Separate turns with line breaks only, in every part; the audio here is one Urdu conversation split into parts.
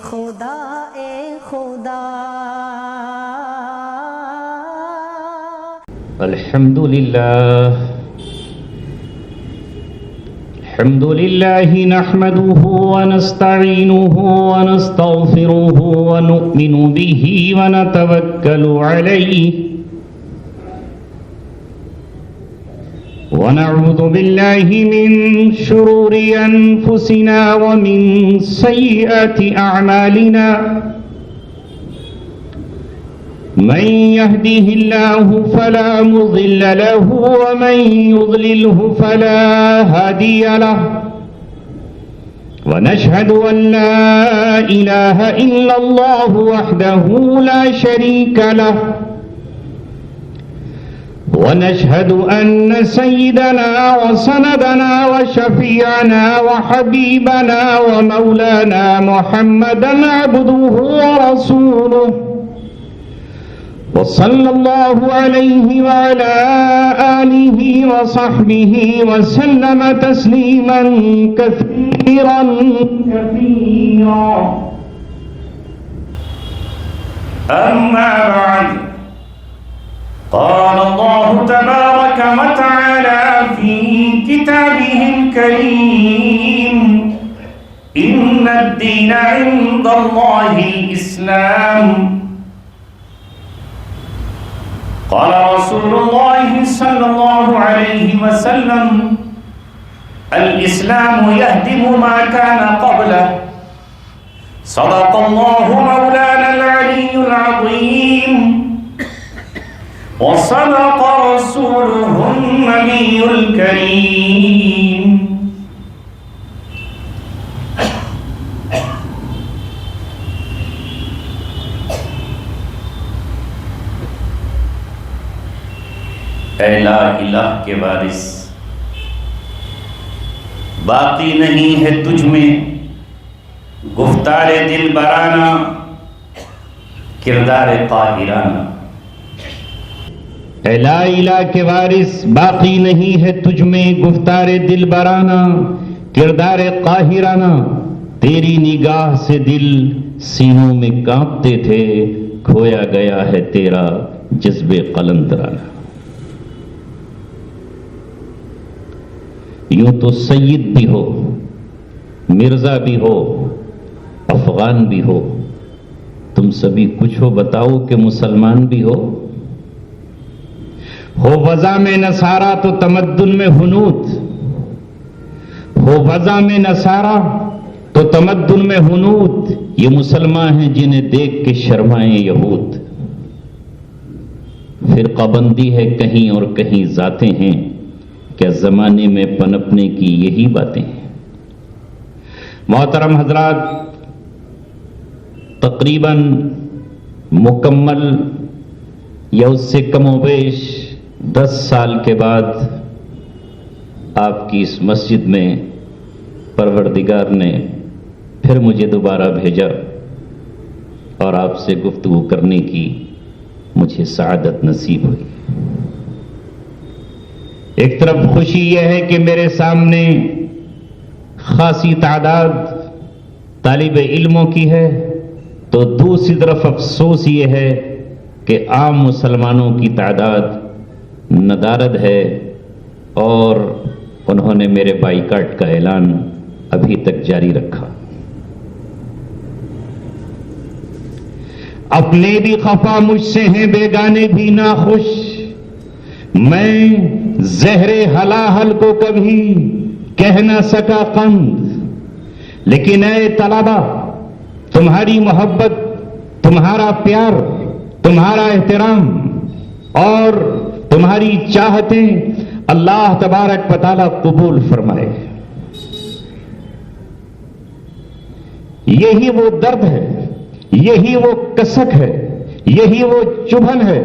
خدا اے خدا
الحمد لله نحمده ونستعينه ونستغفره ونؤمن به ونتوكل عليه ونعوذ بالله من شرور أنفسنا ومن سيئات أعمالنا من يهده الله فلا مضل له ومن يضلله فلا هادي له ونشهد أن لا إله إلا الله وحده لا شريك له ونشهد أن سيدنا وسندنا وشفيعنا وحبيبنا ومولانا محمدا عبده ورسوله وصلى الله عليه وعلى آله وصحبه وسلم تسليما كثيرا كثيرا. أما بعد، قال الله تبارك وتعالى في كتابه الكريم: إن الدين عند الله الإسلام. قال رسول الله صلى الله عليه وسلم: الإسلام يهدم ما كان قبله. صدق الله مولانا العلي العظيم وصدق رسوله النبي الكريم. اے لا الہ کے وارث، باقی نہیں ہے تجھ میں گفتار دل برانہ، کردار قاہرانہ. اے لا الہ کے وارث، باقی نہیں ہے تجھ میں گفتار دل برانہ، کردار قاہرانہ. تیری نگاہ سے دل سینوں میں کانپتے تھے، کھویا گیا ہے تیرا جذب قلندرانہ. یوں تو سید بھی ہو، مرزا بھی ہو، افغان بھی ہو، تم سبھی کچھ ہو بتاؤ کہ مسلمان بھی ہو وضع میں نصارہ تو تمدن میں ہنود، ہو وضع میں نصارہ تو تمدن میں ہنود. یہ مسلمان ہیں جنہیں دیکھ کے شرمائیں یہود. فرقہ بندی ہے کہیں اور کہیں ذاتیں ہیں، کیا زمانے میں پنپنے کی یہی باتیں ہیں. محترم حضرات، تقریباً مکمل یا اس سے کم و بیش 10 سال کے بعد آپ کی اس مسجد میں پروردگار نے پھر مجھے دوبارہ بھیجا اور آپ سے گفتگو کرنے کی مجھے سعادت نصیب ہوئی. ایک طرف خوشی یہ ہے کہ میرے سامنے خاصی تعداد طالب علموں کی ہے، تو دوسری طرف افسوس یہ ہے کہ عام مسلمانوں کی تعداد ندارد ہے اور انہوں نے میرے بائیکاٹ کا اعلان ابھی تک جاری رکھا. اپنے بھی خفا مجھ سے ہیں، بیگانے بھی ناخوش. میں زہر ہلاہل کو کبھی کہہ نہ سکا قند، لیکن اے طلبہ، تمہاری محبت، تمہارا پیار، تمہارا احترام اور تمہاری چاہتیں اللہ تبارک و تعالیٰ قبول فرمائے. یہی وہ درد ہے، یہی وہ کسک ہے، یہی وہ چبھن ہے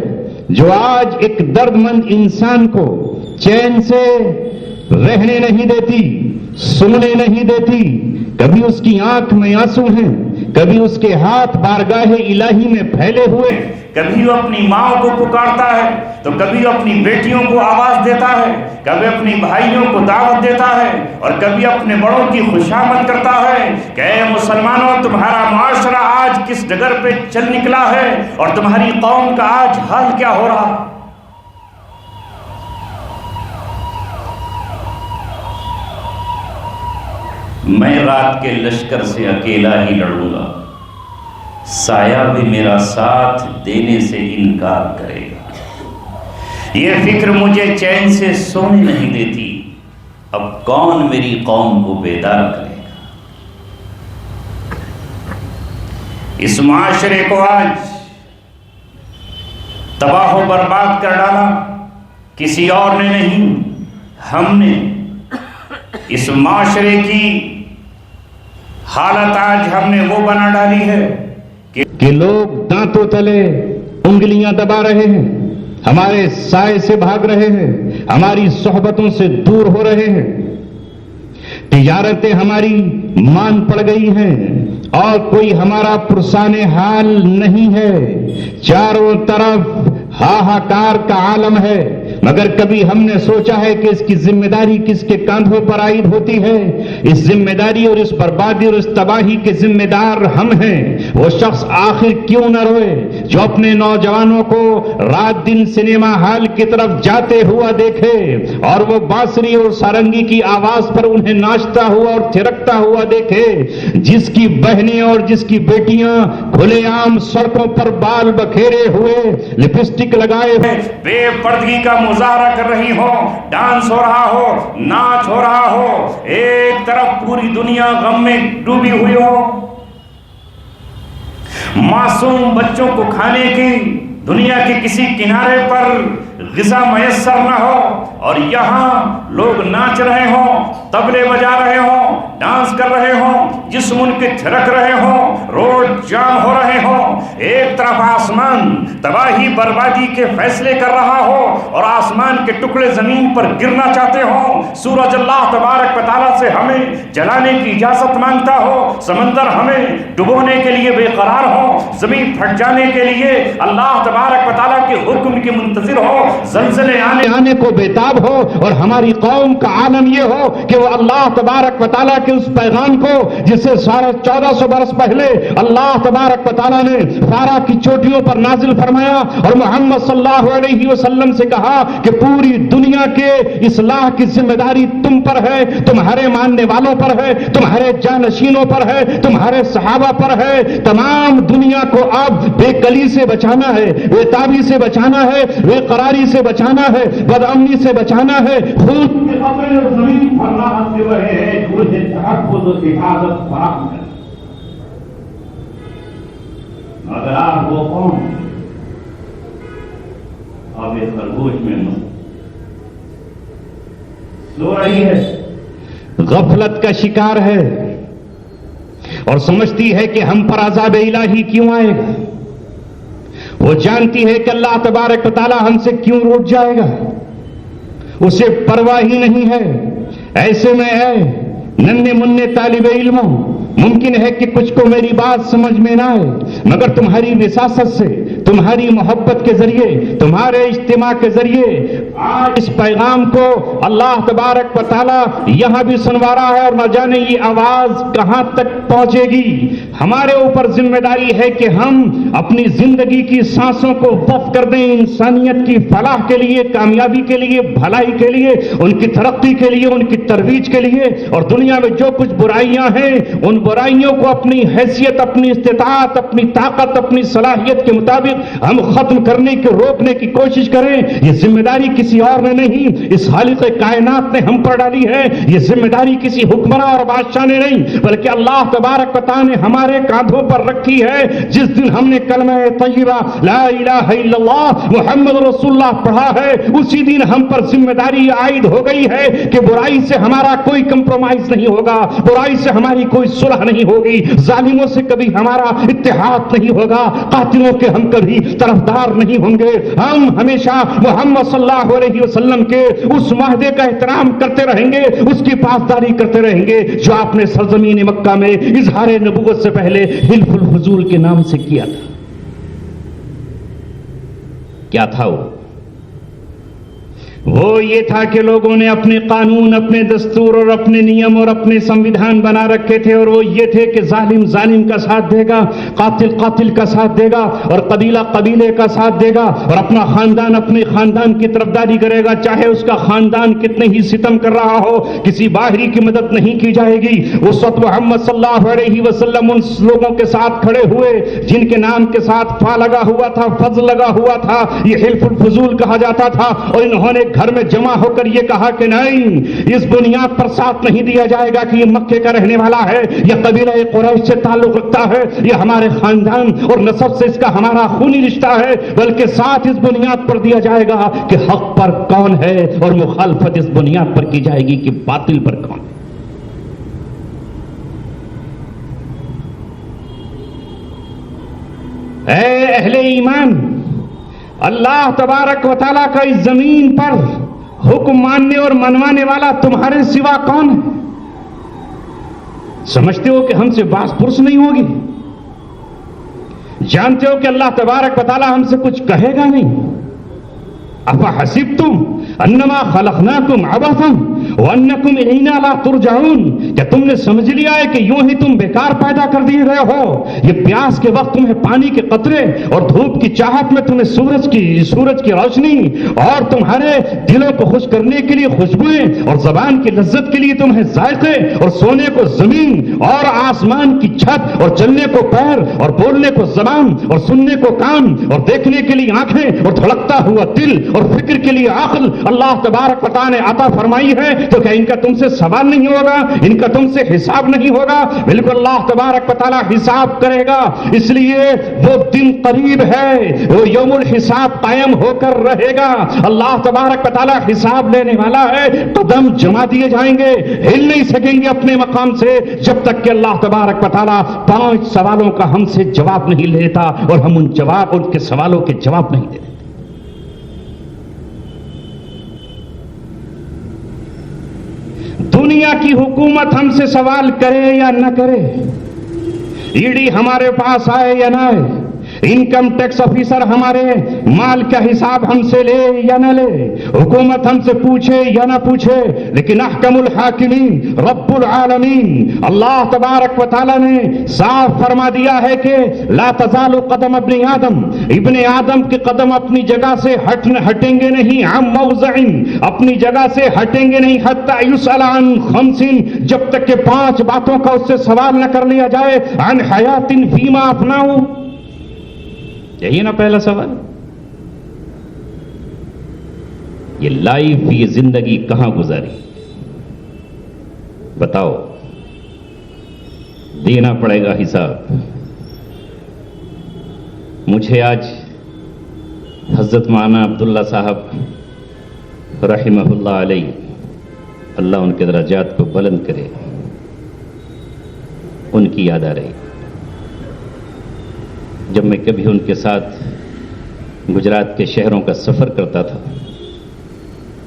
جو آج ایک درد مند انسان کو چین سے رہنے نہیں دیتی، سننے نہیں دیتی. کبھی اس کی آنکھ میں آنسو ہیں، کبھی اس کے ہاتھ بارگاہ الہی میں پھیلے ہوئے، کبھی وہ اپنی ماں کو پکارتا ہے، تو کبھی اپنی بیٹیوں کو آواز دیتا ہے، کبھی اپنی بھائیوں کو دعوت دیتا ہے، اور کبھی اپنے بڑوں کی خوشامد کرتا ہے کہ اے مسلمانوں، تمہارا معاشرہ آج کس ڈگر پہ چل نکلا ہے اور تمہاری قوم کا آج حال کیا ہو رہا۔ میں رات کے لشکر سے اکیلا ہی لڑوں گا، سایہ بھی میرا ساتھ دینے سے انکار کرے گا۔ یہ فکر مجھے چین سے سونے نہیں دیتی، اب کون میری قوم کو بیدار کرے گا۔ اس معاشرے کو آج تباہ و برباد کر ڈالا کسی اور نے نہیں، ہم نے۔ اس معاشرے کی حالت آج ہم نے وہ بنا ڈالی ہے کہ لوگ دانتوں تلے انگلیاں دبا رہے ہیں، ہمارے سائے سے بھاگ رہے ہیں، ہماری صحبتوں سے دور ہو رہے ہیں، تجارتیں ہماری مان پڑ گئی ہیں اور کوئی ہمارا پرسان حال نہیں ہے۔ چاروں طرف ہاہاکار کا عالم ہے، مگر کبھی ہم نے سوچا ہے کہ اس کی ذمہ داری کس کے کاندھوں پر عائد ہوتی ہے؟ اس ذمہ داری اور اس بربادی اور اس تباہی کے ذمہ دار ہم ہیں۔ وہ شخص آخر کیوں نہ روئے جو اپنے نوجوانوں کو رات دن سنیما ہال کی طرف جاتے ہوا دیکھے اور وہ بانسری اور سارنگی کی آواز پر انہیں ناچتا ہوا اور تھرکتا ہوا دیکھے، جس کی بہنیں اور جس کی بیٹیاں کھلے عام سڑکوں پر بال بکھیرے ہوئے، لپسٹک لگائے ہوئے، بے پردگی کا مظاہرہ کر رہی ہو، ڈانس ہو رہا ہو، ناچ ہو رہا ہو، ایک طرف پوری دنیا غم میں ڈوبی ہوئی ہو، معصوم بچوں کو کھانے کی دنیا کے کسی کنارے پر غذا میسر نہ ہو، اور یہاں لوگ ناچ رہے ہوں، طبلے بجا رہے ہوں، ڈانس کر رہے ہوں، جسم ان کے تھرک رہے ہوں، روڈ جام ہو رہے ہوں، ایک طرف آسمان تباہی بربادی کے فیصلے کر رہا ہو اور آسمان کے ٹکڑے زمین پر گرنا چاہتے ہوں، سورج اللہ تبارک و تعالیٰ سے ہمیں جلانے کی اجازت مانگتا ہو، سمندر ہمیں ڈبونے کے لیے بے قرار ہو، زمین پھٹ جانے کے لیے اللہ تبارک و تعالیٰ کے حکم کے منتظر ہو، زلزلے آنے کو بیتاب ہو، اور ہماری قوم کا عالم یہ ہو کہ وہ اللہ تبارک و تعالیٰ کے اس پیغام کو جسے 1450 برس پہلے اللہ تبارک و تعالیٰ نے فارا کی چوٹیوں پر نازل فرمایا اور محمد صلی اللہ علیہ وسلم سے کہا کہ پوری دنیا کے اصلاح کی ذمہ داری تم پر ہے، تمہارے ماننے والوں پر ہے، تمہارے جانشینوں پر ہے، تمہارے صحابہ پر ہے، تمام دنیا کو اب بے کلی سے بچانا ہے، بے تابی سے بچانا ہے، بے قراری سے بچانا ہے، بدامنی سے بچانا ہے، خود کی قبر اور زمین پر راحت دے رہے ہیں، مجھے تحفظ و حفاظت فراہم ہے۔ اگر آپ وہ قوم اب اس خرگوش میں سو رہی ہے، غفلت کا شکار ہے اور سمجھتی ہے کہ ہم پر عذاب الہی کیوں آئے گا، وہ جانتی ہے کہ اللہ تبارک و تعالی ہم سے کیوں روٹ جائے گا، اسے پرواہ ہی نہیں ہے۔ ایسے میں ہے ننھے منھے طالب علموں، ممکن ہے کہ کچھ کو میری بات سمجھ میں نہ آئے، مگر تمہاری وساست سے، تمہاری محبت کے ذریعے، تمہارے اجتماع کے ذریعے آج اس پیغام کو اللہ تبارک و تعالی یہاں بھی سنوا رہا ہے، اور نہ جانے یہ آواز کہاں تک پہنچے گی۔ ہمارے اوپر ذمہ داری ہے کہ ہم اپنی زندگی کی سانسوں کو وقف کر دیں انسانیت کی فلاح کے لیے، کامیابی کے لیے، بھلائی کے لیے، ان کی ترقی کے لیے، ان کی ترویج کے لیے، اور دنیا میں جو کچھ برائیاں ہیں ان برائیوں کو اپنی حیثیت، اپنی استطاعت، اپنی طاقت، اپنی صلاحیت کے مطابق ہم ختم کرنے کے، روکنے کی کوشش کریں۔ یہ ذمہ داری کسی اور نے نہیں، اس خالق کائنات نے ہم پر ڈالی ہے۔ یہ ذمہ داری کسی حکمراں اور بادشاہ نے نہیں، بلکہ اللہ تبارک و تعالی نے ہمارے کاندھوں پر رکھی ہے۔ جس دن ہم نے کلمہ طیبہ لا الہ الا اللہ محمد رسول اللہ پڑھا ہے، اسی دن ہم پر ذمہ داری عائد ہو گئی ہے کہ برائی سے ہمارا کوئی کمپرومائز نہیں ہوگا، برائی سے ہماری کوئی صلح نہیں ہوگی، ظالموں سے کبھی ہمارا اتحاد نہیں ہوگا، قاتلوں کے ہم کبھی طرفدار نہیں ہوں گے۔ ہم ہمیشہ محمد صلی اللہ علیہ وسلم کے اس معاہدے کا احترام کرتے رہیں گے، اس کی پاسداری کرتے رہیں گے جو آپ نے سرزمین مکہ میں اظہار نبوت سے پہلے حلف الفضول کے نام سے کیا تھا۔ کیا تھا وہ؟ وہ یہ تھا کہ لوگوں نے اپنے قانون، اپنے دستور اور اپنے نیم اور اپنے سنویدھان بنا رکھے تھے، اور وہ یہ تھے کہ ظالم ظالم کا ساتھ دے گا، قاتل قاتل کا ساتھ دے گا، اور قبیلہ قبیلے کا ساتھ دے گا، اور اپنا خاندان اپنے خاندان کی طرفداری کرے گا، چاہے اس کا خاندان کتنے ہی ستم کر رہا ہو، کسی باہری کی مدد نہیں کی جائے گی۔ اس وقت محمد صلی اللہ علیہ وسلم ان لوگوں کے ساتھ کھڑے ہوئے جن کے نام کے ساتھ فا لگا ہوا تھا، فض لگا ہوا تھا، یہ حلف الفضول کہا جاتا تھا، اور انہوں نے گھر میں جمع ہو کر یہ کہا کہ نہیں، اس بنیاد پر ساتھ نہیں دیا جائے گا کہ یہ مکے کا رہنے والا ہے، یہ قبیلہ قریش سے تعلق رکھتا ہے، یہ ہمارے خاندان اور نسب سے اس کا ہمارا خونی رشتہ ہے، بلکہ ساتھ اس بنیاد پر دیا جائے گا کہ حق پر کون ہے، اور مخالفت اس بنیاد پر کی جائے گی کہ باطل پر کون ہے۔ اے اہل ایمان، اللہ تبارک و تعالیٰ کا اس زمین پر حکم ماننے اور منوانے والا تمہارے سوا کون ہے؟ سمجھتے ہو کہ ہم سے باس پرس نہیں ہوگی؟ جانتے ہو کہ اللہ تبارک و تعالیٰ ہم سے کچھ کہے گا نہیں؟ افحسبتم انما خلقناکم عبثا وانکم الینا لا ترجعون، کیا تم نے سمجھ لیا ہے کہ یوں ہی تم بیکار پیدا کر دیے گئے ہو؟ یہ پیاس کے وقت تمہیں پانی کے قطرے اور دھوپ کی چاہت میں تمہیں سورج کی روشنی اور تمہارے دلوں کو خوش کرنے کے لیے خوشبوئیں اور زبان کی لذت کے لیے تمہیں ذائقے اور سونے کو زمین اور آسمان کی چھت اور چلنے کو پیر اور بولنے کو زبان اور سننے کو کان اور دیکھنے کے لیے آنکھیں اور دھڑکتا ہوا دل اور فکر کے لیے عقل اللہ تبارک و تعالیٰ نے عطا فرمائی ہے، تو کیا ان کا تم سے سوال نہیں ہوگا؟ ان کا تم سے حساب نہیں ہوگا؟ بالکل اللہ تبارک و تعالیٰ حساب کرے گا، اس لیے وہ دن قریب ہے، وہ یوم الحساب قائم ہو کر رہے گا۔ اللہ تبارک و تعالیٰ حساب لینے والا ہے، قدم جما دیے جائیں گے، ہل نہیں سکیں گے اپنے مقام سے جب تک کہ اللہ تبارک و تعالیٰ 5 سوالوں کا ہم سے جواب نہیں لیتا، اور ہم ان کے سوالوں کے جواب نہیں دیتے۔ دنیا کی حکومت ہم سے سوال کرے یا نہ کرے، ای ڈی ہمارے پاس آئے یا نہ آئے، انکم ٹیکس آفیسر ہمارے مال کا حساب ہم سے لے یا نہ لے، حکومت ہم سے پوچھے یا نہ پوچھے، لیکن احکم الحاکمین رب العالمین اللہ تبارک و تعالیٰ نے صاف فرما دیا ہے کہ لا تزال قدم ابن آدم کے قدم اپنی جگہ سے ہٹیں گے نہیں، عن موضع اپنی جگہ سے ہٹیں گے نہیں، حتی یسأل عن 5 جب تک کہ 5 باتوں کا اس سے سوال نہ کر لیا جائے، عن حیات فیما افناؤ، یہی نا پہلا سوال، یہ لائف، یہ زندگی کہاں گزاری؟ بتاؤ، دینا پڑے گا حساب۔ مجھے آج حضرت مولانا عبداللہ صاحب رحمہ اللہ علیہ، اللہ ان کے درجات کو بلند کرے، ان کی یاد آ رہی۔ جب میں کبھی ان کے ساتھ گجرات کے شہروں کا سفر کرتا تھا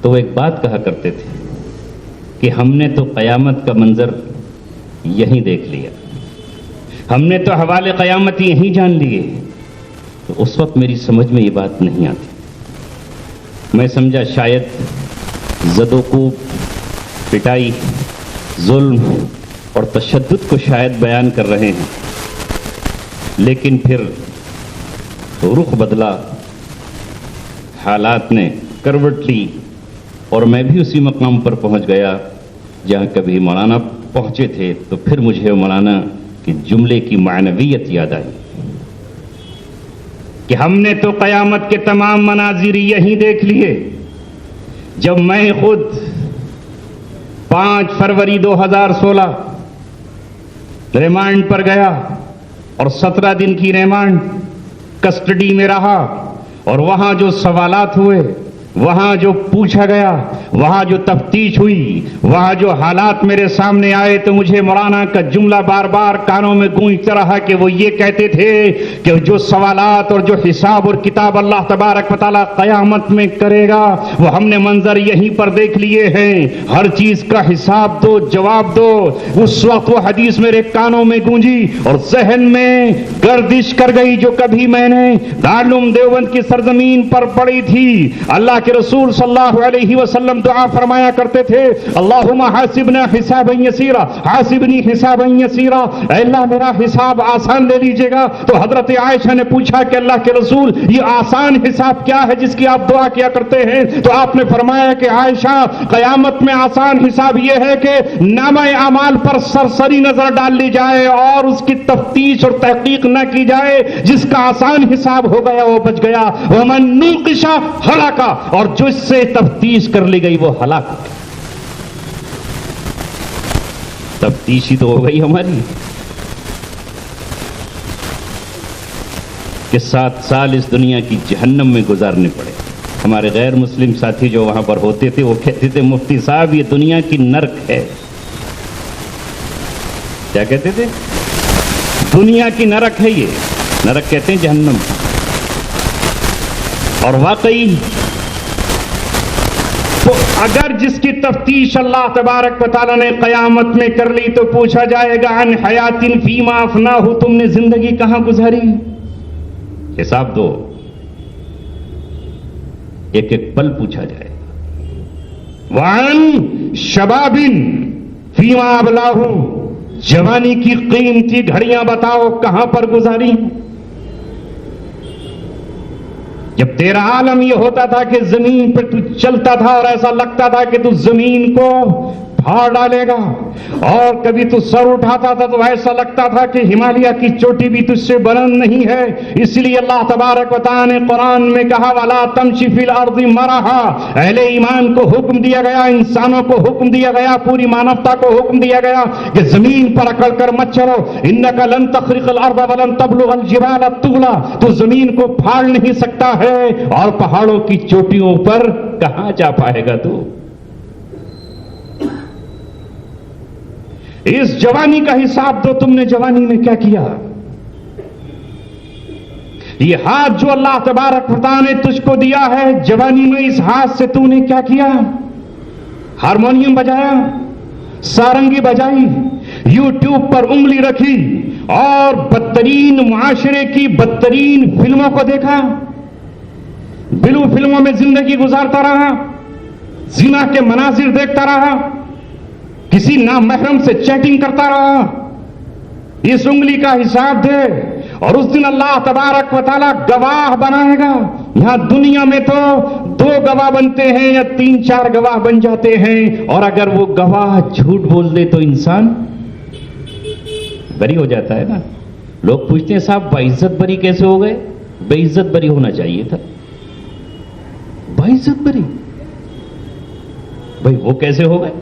تو وہ ایک بات کہا کرتے تھے کہ ہم نے تو قیامت کا منظر یہیں دیکھ لیا، ہم نے تو حوالے قیامت یہیں جان لیے۔ تو اس وقت میری سمجھ میں یہ بات نہیں آتی، میں سمجھا شاید زد و کوب، پٹائی، ظلم اور تشدد کو شاید بیان کر رہے ہیں، لیکن پھر رخ بدلا، حالات نے کروٹ لی، اور میں بھی اسی مقام پر پہنچ گیا جہاں کبھی مولانا پہنچے تھے۔ تو پھر مجھے مولانا کے جملے کی معنویت یاد آئی کہ ہم نے تو قیامت کے تمام مناظر یہیں دیکھ لیے۔ جب میں خود 5 فروری 2016 ریمانڈ پر گیا اور 17 دن کی ریمانڈ کسٹڈی میں رہا، اور وہاں جو سوالات ہوئے، وہاں جو پوچھا گیا، وہاں جو تفتیش ہوئی، وہاں جو حالات میرے سامنے آئے، تو مجھے مولانا کا جملہ بار بار کانوں میں گونجتا رہا کہ وہ یہ کہتے تھے کہ جو سوالات اور جو حساب اور کتاب اللہ تبارک و تعالیٰ قیامت میں کرے گا، وہ ہم نے منظر یہیں پر دیکھ لیے ہیں۔ ہر چیز کا حساب دو، جواب دو۔ اس وقت وہ حدیث میرے کانوں میں گونجی اور ذہن میں گردش کر گئی جو کبھی میں نے دارالعلوم دیوبند کی سرزمین پر پڑھی تھی۔ اللہ کے رسول صلی اللہ علیہ وسلم دعا فرمایا کرتے تھے، اللہم حاسبنا حسابا یسیرا، حاسبنی حسابا یسیرا، اے اللہ میرا حساب آسان لے لیجئے گا۔ تو حضرت عائشہ نے پوچھا کہ اللہ کے رسول یہ آسان حساب کیا ہے جس کی آپ دعا کیا کرتے ہیں؟ تو آپ نے فرمایا کہ عائشہ، قیامت میں آسان حساب یہ ہے کہ نامہ اعمال پر سرسری نظر ڈال لی جائے اور اس کی تفتیش اور تحقیق نہ کی جائے۔ جس کا آسان حساب ہو گیا وہ بچ گیا، ومن نوقش ہلاک، اور جو اس سے تفتیش کر لی گئی وہ ہلاک۔ تفتیش ہی تو ہو گئی ہماری کہ 7 سال اس دنیا کی جہنم میں گزارنے پڑے۔ ہمارے غیر مسلم ساتھی جو وہاں پر ہوتے تھے وہ کہتے تھے مفتی صاحب یہ دنیا کی نرک ہے۔ کیا کہتے تھے؟ دنیا کی نرک ہے، یہ نرک کہتے ہیں جہنم۔ اور واقعی تو اگر جس کی تفتیش اللہ تبارک و تعالیٰ نے قیامت میں کر لی تو پوچھا جائے گا عن حیات فیما افناہ، تم نے زندگی کہاں گزاری؟ حساب دو، ایک ایک پل پوچھا جائے۔ وعن شباب فیما ابلاہ، جوانی کی قیمتی گھڑیاں بتاؤ کہاں پر گزاری؟ جب تیرا عالم یہ ہوتا تھا کہ زمین پہ تو چلتا تھا اور ایسا لگتا تھا کہ تو زمین کو پھاڑ ڈالے گا، اور کبھی تو سر اٹھاتا تھا تو ایسا لگتا تھا کہ ہمالیہ کی چوٹی بھی تجھ سے بلند نہیں ہے۔ اس لیے اللہ تبارک و تعالیٰ نے قرآن میں کہا وَلَا تَمْشِ فِي الْأَرْضِ مَرَحًا، اہل ایمان کو حکم دیا گیا، انسانوں کو حکم دیا گیا، پوری مانوتا کو حکم دیا گیا کہ زمین پر اکڑ کر مت چلو۔ إِنَّكَ لَن تَخْرِقَ الْأَرْضَ وَلَن تَبْلُغَ الْجِبَالَ طُولًا، تو زمین کو پھاڑ نہیں سکتا ہے اور پہاڑوں کی چوٹیوں پر کہاں جا پائے گا تو؟ اس جوانی کا حساب دو، تم نے جوانی میں کیا کیا؟ یہ ہاتھ جو اللہ تبارک و تعالیٰ نے تجھ کو دیا ہے، جوانی میں اس ہاتھ سے تو نے کیا کیا؟ ہارمونیم بجایا، سارنگی بجائی، یوٹیوب پر انگلی رکھی اور بدترین معاشرے کی بدترین فلموں کو دیکھا، بلو فلموں میں زندگی گزارتا رہا، زنا کے مناظر دیکھتا رہا، کسی نامحرم سے چیٹنگ کرتا رہا۔ اس انگلی کا حساب دے، اور اس دن اللہ تبارک و تعالیٰ گواہ بنائے گا۔ یہاں دنیا میں تو 2 گواہ بنتے ہیں یا 3-4 گواہ بن جاتے ہیں، اور اگر وہ گواہ جھوٹ بول دے تو انسان بری ہو جاتا ہے نا۔ لوگ پوچھتے ہیں صاحب باعزت بری کیسے ہو گئے؟ بے عزت بری ہونا چاہیے تھا۔ باعزت بری بھائی وہ کیسے ہو گئے؟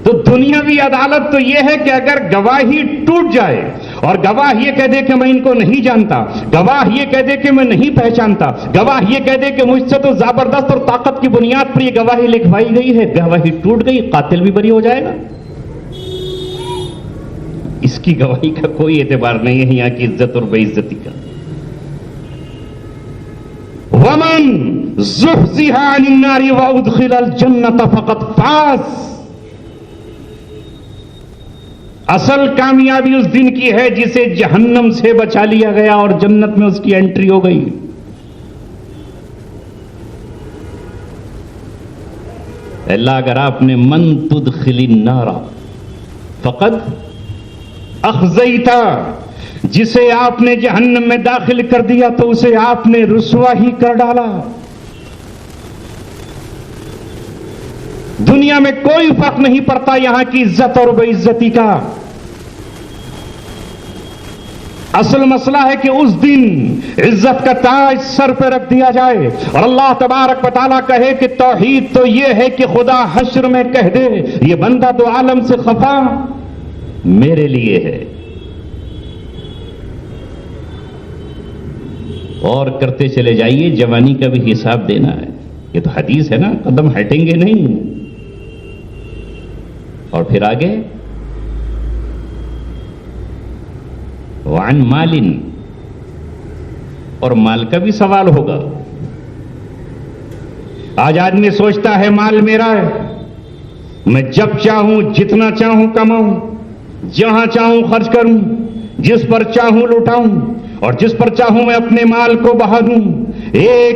تو دنیاوی عدالت تو یہ ہے کہ اگر گواہی ٹوٹ جائے اور گواہ یہ کہہ دے کہ میں ان کو نہیں جانتا، گواہ یہ کہہ دے کہ میں نہیں پہچانتا، گواہ یہ کہہ دے کہ مجھ سے تو زبردست اور طاقت کی بنیاد پر یہ گواہی لکھوائی گئی ہے، گواہی ٹوٹ گئی، قاتل بھی بری ہو جائے گا۔ اس کی گواہی کا کوئی اعتبار نہیں ہے یہاں کی عزت اور بے عزتی کا۔ ومن زحزح عن النار وادخل الجنة فقد فاز، اصل کامیابی اس دن کی ہے جسے جہنم سے بچا لیا گیا اور جنت میں اس کی انٹری ہو گئی۔ اللہ اگر آپ نے من تدخل النار فقد اخزیتا، جسے آپ نے جہنم میں داخل کر دیا تو اسے آپ نے رسوا ہی کر ڈالا۔ دنیا میں کوئی فرق نہیں پڑتا یہاں کی عزت اور بے عزتی کا۔ اصل مسئلہ ہے کہ اس دن عزت کا تاج سر پہ رکھ دیا جائے اور اللہ تبارک و تعالیٰ کہے کہ توحید تو یہ ہے کہ خدا حشر میں کہہ دے یہ بندہ تو عالم سے خفا میرے لیے ہے، اور کرتے چلے جائیے۔ جوانی کا بھی حساب دینا ہے، یہ تو حدیث ہے نا، قدم ہٹیں گے نہیں۔ اور پھر آگے وعن مال، اور مال کا بھی سوال ہوگا۔ آج آدمی سوچتا ہے مال میرا ہے، میں جب چاہوں جتنا چاہوں کماؤں، جہاں چاہوں خرچ کروں، جس پر چاہوں لوٹاؤں، اور جس پر چاہوں میں اپنے مال کو بہا دوں۔ ایک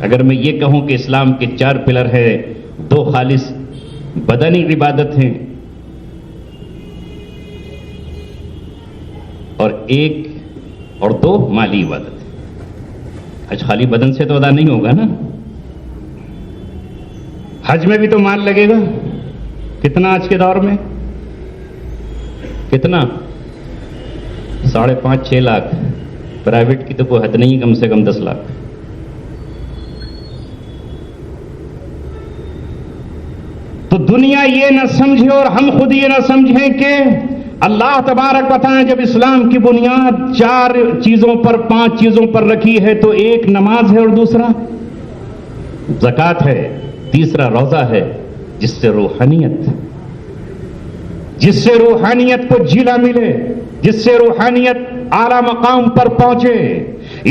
اگر میں یہ کہوں کہ اسلام کے 4 پلر ہیں، 2 خالص بدنی عبادت ہیں اور 2 مالی عبادت ہے۔ حج خالی بدن سے تو ادا نہیں ہوگا نا، حج میں بھی تو مال لگے گا۔ کتنا آج کے دور میں؟ کتنا؟ 5.5-6 لاکھ، پرائیویٹ کی تو کوئی حد نہیں، کم سے کم 10 لاکھ۔ تو دنیا یہ نہ سمجھے اور ہم خود یہ نہ سمجھیں کہ اللہ تبارک و تعالی جب اسلام کی بنیاد 4 چیزوں پر 5 چیزوں پر رکھی ہے تو ایک نماز ہے اور دوسرا زکوٰۃ ہے، تیسرا روزہ ہے، جس سے روحانیت کو جیلا ملے، جس سے روحانیت اعلیٰ مقام پر پہنچے۔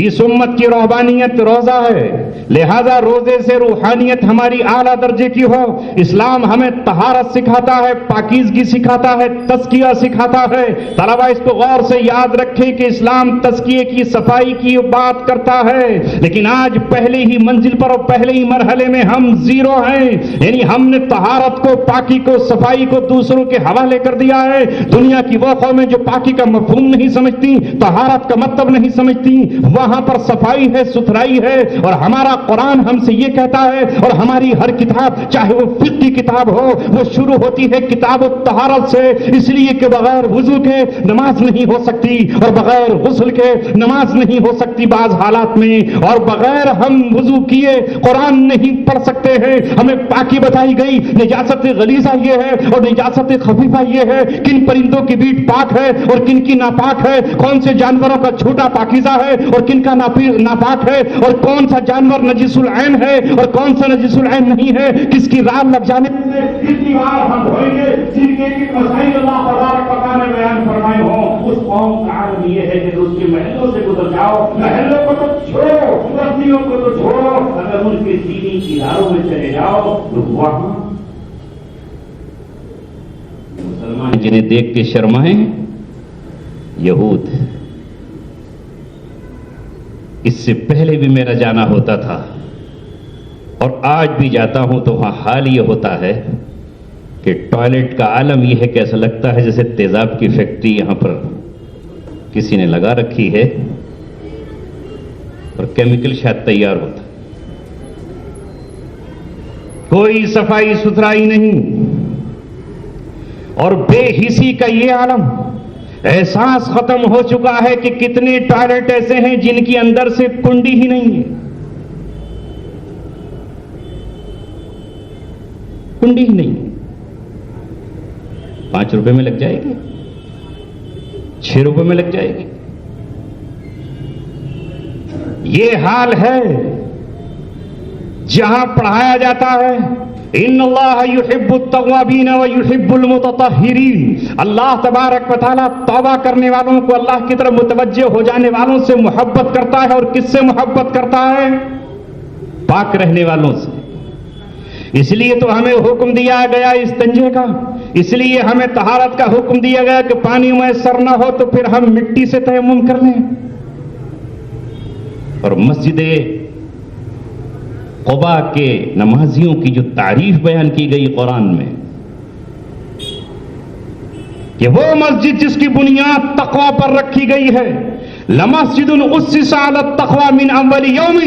اس امت کی روحانیت روزہ ہے، لہذا روزے سے روحانیت ہماری اعلیٰ درجے کی ہو۔ اسلام ہمیں طہارت سکھاتا ہے، پاکیزگی سکھاتا ہے، تزکیہ سکھاتا ہے۔ طلبہ اس کو غور سے یاد رکھیں کہ اسلام تزکیے کی، صفائی کی بات کرتا ہے، لیکن آج پہلے ہی منزل پر اور پہلے ہی مرحلے میں ہم زیرو ہیں، یعنی ہم نے طہارت کو، پاکی کو، صفائی کو دوسروں کے حوالے کر دیا ہے۔ دنیا کی وہ قومیں جو پاکی کا مفہوم نہیں سمجھتی، طہارت کا مطلب نہیں سمجھتی، وہاں پر صفائی ہے، ستھرائی ہے، اور ہمارا قرآن ہم سے یہ کہتا ہے، اور ہماری ہر کتاب چاہے وہ فقہ کی کتاب ہو، وہ شروع ہوتی ہے کتاب الطہارت سے، اس لیے کہ بغیر وضو کے نماز نہیں ہو سکتی، اور بغیر غسل کے نماز نہیں ہو سکتی بعض حالات میں، اور بغیر ہم وضو کیے قرآن نہیں پڑھ سکتے ہیں۔ ہمیں پاکی بتائی گئی، نجاست غلیظہ یہ ہے اور نجاست خفیفہ یہ ہے، کن پرندوں کی بیٹ پاک ہے اور کن کی ناپاک ہے، کون سے جانوروں کا چھوٹا پاکیزہ ہے اور کن کا ناپاک ہے، اور کون سا جانور نجس العین ہے اور کون سا نجس العین نہیں ہے، کس کی رال لگ جانے سے کتنی بار ہم دھوئیں گے، جن کے مسائل اللہ تبارک و تعالی نے بیان فرمائے ہوں۔ اس قوم کا عالم یہ ہے کہ اس کے محلوں سے گزر جاؤ، محلوں کو تو چھوڑو، بستیوں کو تو چھوڑو، اگر ان کے دینی اداروں میں چلے جاؤ تو وہاں مسلمان جنہیں دیکھ کے شرمائیں یہود۔ اس سے پہلے بھی میرا جانا ہوتا تھا اور آج بھی جاتا ہوں تو وہاں حال یہ ہوتا ہے کہ ٹوائلٹ کا عالم یہ ہے کہ ایسا لگتا ہے جیسے تیزاب کی فیکٹری یہاں پر کسی نے لگا رکھی ہے اور کیمیکل شاید تیار ہوتا، کوئی صفائی ستھرائی نہیں، اور بے حسی کا یہ عالم۔ احساس ختم ہو چکا ہے کہ کتنے ٹوائلٹ ایسے ہیں جن کی اندر سے کنڈی ہی نہیں ہے، کنڈی ہی نہیں، 5 روپے میں لگ جائے گی، 6 روپے میں لگ جائے گی۔ یہ حال ہے جہاں پڑھایا جاتا ہے ان اللہ یحب التوابین ویحب المتطہرین، اللہ تبارک و تعالیٰ توبہ کرنے والوں کو، اللہ کی طرف متوجہ ہو جانے والوں سے محبت کرتا ہے، اور کس سے محبت کرتا ہے؟ پاک رہنے والوں سے۔ اس لیے تو ہمیں حکم دیا گیا استنجے کا، اس لیے ہمیں طہارت کا حکم دیا گیا کہ پانی میسر نہ ہو تو پھر ہم مٹی سے تیمم کر لیں۔ اور مسجد قباء کے نمازیوں کی جو تعریف بیان کی گئی قرآن میں کہ وہ مسجد جس کی بنیاد تقوی پر رکھی گئی ہے، لمسجد اسس علی التقوی من اول یوم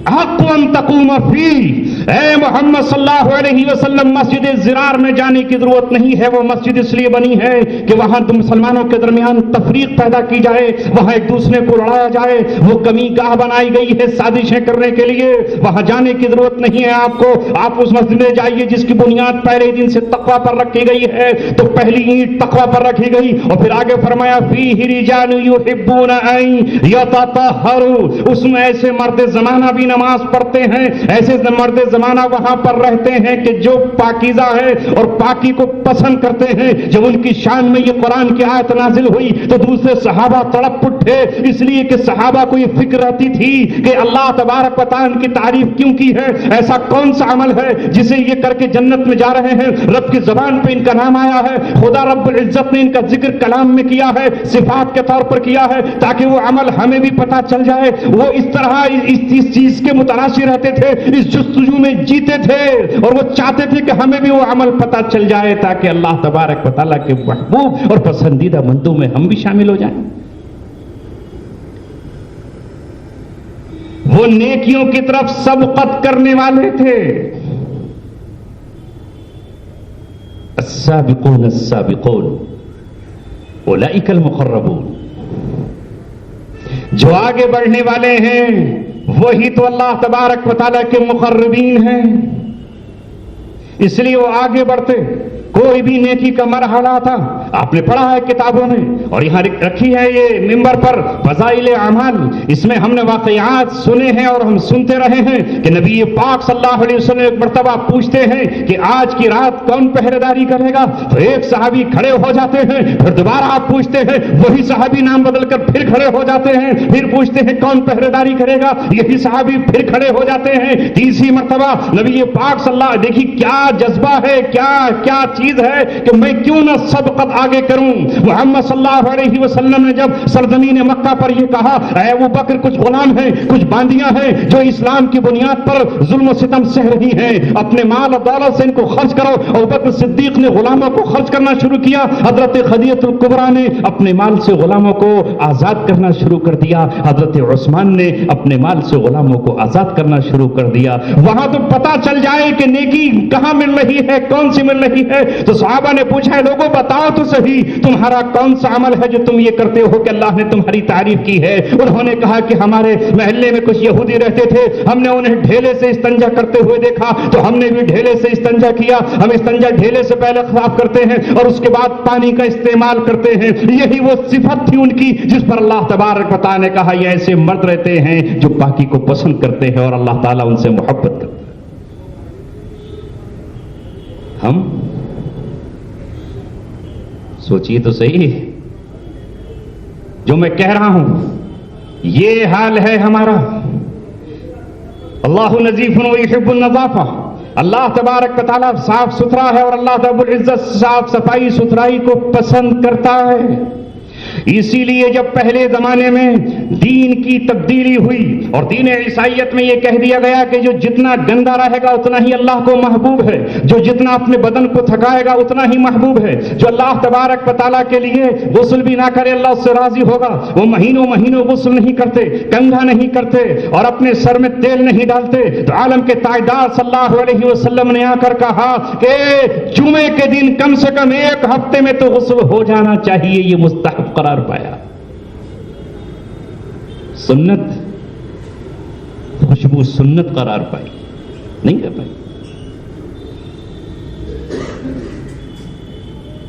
حق ان تقوم فیہ، اے محمد صلی اللہ علیہ وسلم مسجد زرار میں جانے کی ضرورت نہیں ہے، وہ مسجد اس لیے بنی ہے کہ وہاں مسلمانوں کے درمیان تفریق پیدا کی جائے، وہاں ایک دوسرے کو لڑایا جائے، وہ کمی گاہ بنائی گئی ہے سازشیں کرنے کے لیے، وہاں جانے کی ضرورت نہیں ہے آپ کو، آپ اس مسجد میں جائیے جس کی بنیاد پہلے دن سے تقوی پر رکھی گئی ہے۔ تو پہلی اینٹ تقوی پر رکھی گئی، اور پھر آگے فرمایا فیہ رجال یحبون ان یتطہروا، اس میں ایسے مرد زمانہ بھی نماز پڑھتے ہیں، ایسے مرد زمانہ وہاں پر رہتے ہیں کہ جو پاکیزہ ہے اور پاکی کو پسند کرتے ہیں. جب ان کی شان میں یہ قرآن کی آیت نازل ہوئی تو دوسرے صحابہ تڑپ اٹھے, اس لیے کہ صحابہ کو یہ فکر رہتی تھی کہ اللہ تبارک و تعالیٰ کی تعریف کیوں کی ہے, ایسا کون سا عمل ہے جسے یہ کر کے جنت میں جا رہے ہیں. رب کی زبان پہ ان کا نام آیا ہے, خدا رب العزت نے ان کا ذکر کلام میں کیا ہے, صفات کے طور پر کیا ہے, تاکہ وہ عمل ہمیں بھی پتا چل جائے. وہ اس طرح اس چیز کے متلاشی رہتے تھے, اس جستجو میں جیتے تھے, اور وہ چاہتے تھے کہ ہمیں بھی وہ عمل پتا چل جائے تاکہ اللہ تبارک و تعالیٰ کے محبوب اور پسندیدہ بندوں میں ہم بھی شامل ہو جائیں. وہ نیکیوں کی طرف سبقت کرنے والے تھے. السابقون السابقون اولئک المقربون, جو آگے بڑھنے والے ہیں وہی تو اللہ تبارک و تعالیٰ کے مقربین ہیں. اس لیے وہ آگے بڑھتے. کوئی بھی نیکی کا مرحلہ تھا, آپ نے پڑھا ہے کتابوں میں, اور یہاں رکھی ہے یہ ممبر پر فضائل اعمال. اس میں ہم نے واقعات سنے ہیں اور ہم سنتے رہے ہیں کہ نبی پاک صلی اللہ علیہ وسلم ایک مرتبہ پوچھتے ہیں کہ آج کی رات کون پہرے داری کرے گا, تو ایک صحابی کھڑے ہو جاتے ہیں. پھر دوبارہ آپ پوچھتے ہیں, وہی صحابی نام بدل کر پھر کھڑے ہو جاتے ہیں. پھر پوچھتے ہیں کون پہرے داری کرے گا, یہی صحابی پھر کھڑے ہو جاتے ہیں. تیسری مرتبہ نبی پاک صلی اللہ, دیکھیے کیا جذبہ ہے, کیا چیز ہے کہ میں کیوں نہ سبقت آگے کروں. محمد صلی اللہ علیہ وسلم نے جب سرزمین مکہ پر یہ کہا, اے ابو بکر کچھ غلام ہیں, کچھ باندیاں ہیں جو اسلام کی بنیاد پر ظلم و ستم سہ رہی ہیں, اپنے مال و دولت سے ان کو خرچ کرو. ابو بکر صدیق نے غلاموں کو خرچ کرنا شروع کیا. حضرت خدیجہ الکبریٰ نے اپنے مال سے غلاموں کو آزاد کرنا شروع کر دیا. حضرت عثمان نے اپنے مال سے غلاموں کو آزاد کرنا شروع کر دیا. وہاں تو پتا چل جائے کہ نیکی کہاں مل رہی ہے, کون سی مل رہی ہے. تو صحابہ نے پوچھا, ہے لوگوں بتاؤ تو صحیح تمہارا کون سا عمل ہے جو تم یہ کرتے ہو کہ اللہ نے تمہاری تعریف کی ہے. انہوں نے کہا کہ ہمارے محلے میں کچھ یہودی رہتے تھے, ہم نے انہیں ڈھیلے سے استنجا کرتے ہوئے دیکھا تو ہم نے بھی ڈھیلے سے استنجا کیا. ہم استنجا ڈھیلے سے پہلے صاف کرتے ہیں اور اس کے بعد پانی کا استعمال کرتے ہیں. یہی وہ صفت تھی ان کی جس پر اللہ تبارک و تعالیٰ نے کہا یہ ایسے مرد رہتے ہیں جو پاکی کو پسند کرتے ہیں اور اللہ تعالیٰ ان سے محبت کرتے ہیں. ہم سوچیے تو صحیح, جو میں کہہ رہا ہوں یہ حال ہے ہمارا. اللہ نظیف یحب النظافہ, اللہ تبارک و تعالیٰ صاف ستھرا ہے اور اللہ رب العزت صاف صفائی ستھرائی کو پسند کرتا ہے. اسی لیے جب پہلے زمانے میں دین کی تبدیلی ہوئی اور دین عیسائیت میں یہ کہہ دیا گیا کہ جو جتنا گندا رہے گا اتنا ہی اللہ کو محبوب ہے, جو جتنا اپنے بدن کو تھکائے گا اتنا ہی محبوب ہے, جو اللہ تبارک و تعالیٰ کے لیے غسل بھی نہ کرے اللہ اس سے راضی ہوگا. وہ مہینوں مہینوں غسل نہیں کرتے, کنگھا نہیں کرتے اور اپنے سر میں تیل نہیں ڈالتے. تو عالم کے تاجدار صلی اللہ علیہ وسلم نے آ کر کہا کہ جمعے کے دن کم سے کم ایک ہفتے میں تو غسل ہو جانا چاہیے. یہ مستحب قرار پایا. سنت, خوشبو سنت قرار پائی, نہیں کر پائی.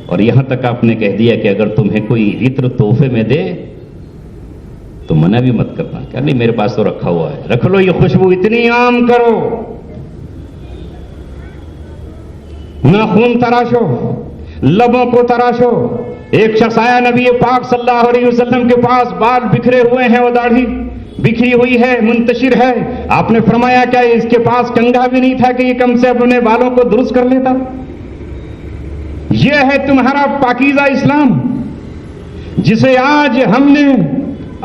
اور یہاں تک آپ نے کہہ دیا کہ اگر تمہیں کوئی عطر تحفے میں دے تو منع بھی مت کرنا, کہ نہیں میرے پاس تو رکھا ہوا ہے, رکھ لو, یہ خوشبو اتنی عام کرو. ناخن تراشو, لبوں کو تراشو. ایک شخص آیا نبی پاک صلی اللہ علیہ وسلم کے پاس, بال بکھرے ہوئے ہیں, وہ داڑھی بکھری ہوئی ہے, منتشر ہے. آپ نے فرمایا کیا اس کے پاس کنگھا بھی نہیں تھا کہ یہ کم سے اپنے بالوں کو درست کر لیتا؟ یہ ہے تمہارا پاکیزہ اسلام جسے آج ہم نے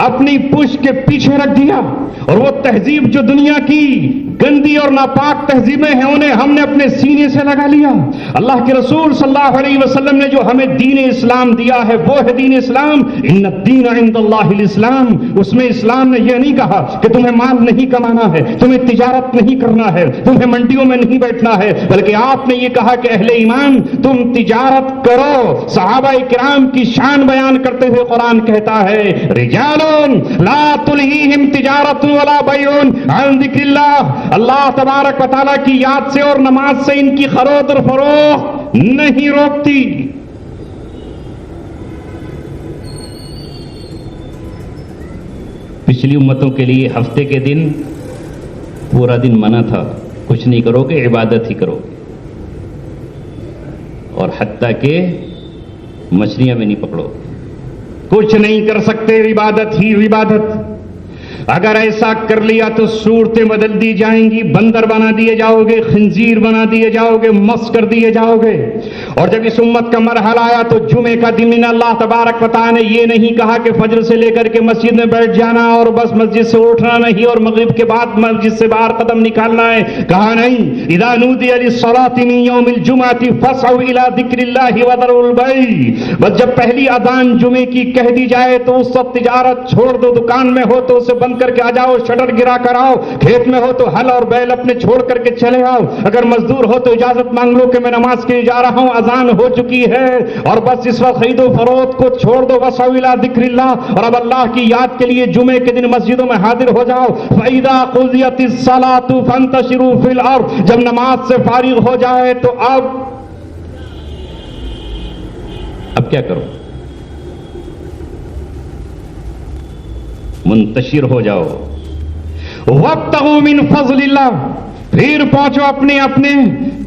اپنی پشت کے پیچھے رکھ دیا, اور وہ تہذیب جو دنیا کی گندی اور ناپاک تہذیبیں ہیں انہیں ہم نے اپنے سینے سے لگا لیا. اللہ کے رسول صلی اللہ علیہ وسلم نے جو ہمیں دین اسلام دیا ہے وہ ہے دین اسلام. ان الدین عند اللہ الاسلام. اس میں اسلام نے یہ نہیں کہا کہ تمہیں مال نہیں کمانا ہے, تمہیں تجارت نہیں کرنا ہے, تمہیں منڈیوں میں نہیں بیٹھنا ہے, بلکہ آپ نے یہ کہا کہ اہل ایمان تم تجارت کرو. صحابہ کرام کی شان بیان کرتے ہوئے قرآن کہتا ہے رجال لا تلہیہم تجارت ولا بیع عن ذکر اللہ. اللہ تبارک و تعالیٰ کی یاد سے اور نماز سے ان کی خرید اور فروخت نہیں روکتی. پچھلی امتوں کے لیے ہفتے کے دن پورا دن منع تھا, کچھ نہیں کرو گے، عبادت ہی کرو گے، اور حتیٰ کہ مچھلیاں بھی نہیں پکڑو گے، کچھ نہیں کر سکتے، عبادت ہی عبادت۔ اگر ایسا کر لیا تو صورتیں بدل دی جائیں گی، بندر بنا دیے جاؤ گے، خنزیر بنا دیے جاؤ گے، مس کر دیے جاؤ گے۔ اور جب اس امت کا مرحلہ آیا تو جمعے کا دن اللہ تبارک و تعالی نے یہ نہیں کہا کہ فجر سے لے کر کے مسجد میں بیٹھ جانا اور بس مسجد سے اٹھنا نہیں اور مغرب کے بعد مسجد سے باہر قدم نکالنا ہے، کہا نہیں، اذا نودی للصلاۃ من یوم الجمعۃ فاسعوا الی ذکر اللہ وذروا البیع۔ بس جب پہلی اذان جمعے کی کہہ دی جائے تو اس وقت تجارت چھوڑ دو، دکان میں ہو تو اسے بند کر کے آ جاؤ، شٹر گرا کر آؤ، کھیت میں ہو تو ہل اور بیل اپنے چھوڑ کر کے چلے آؤ، اگر مزدور ہو تو اجازت مانگ لو کہ میں نماز کے لیے جا رہا ہوں، اذان ہو چکی ہے، اور بس اس وقت خرید و فروخت کو چھوڑ دو، وسعوا الی ذکر اللہ، اور اب اللہ کی یاد کے لیے جمعے کے دن مسجدوں میں حاضر ہو جاؤ۔ فاذا قضیت الصلاۃ فانتشروا فی الارض، جب نماز سے فارغ ہو جائے تو اب کیا کرو؟ منتشر ہو جاؤ۔ وابتغوا من فضل اللہ، پھر پہنچو اپنے اپنے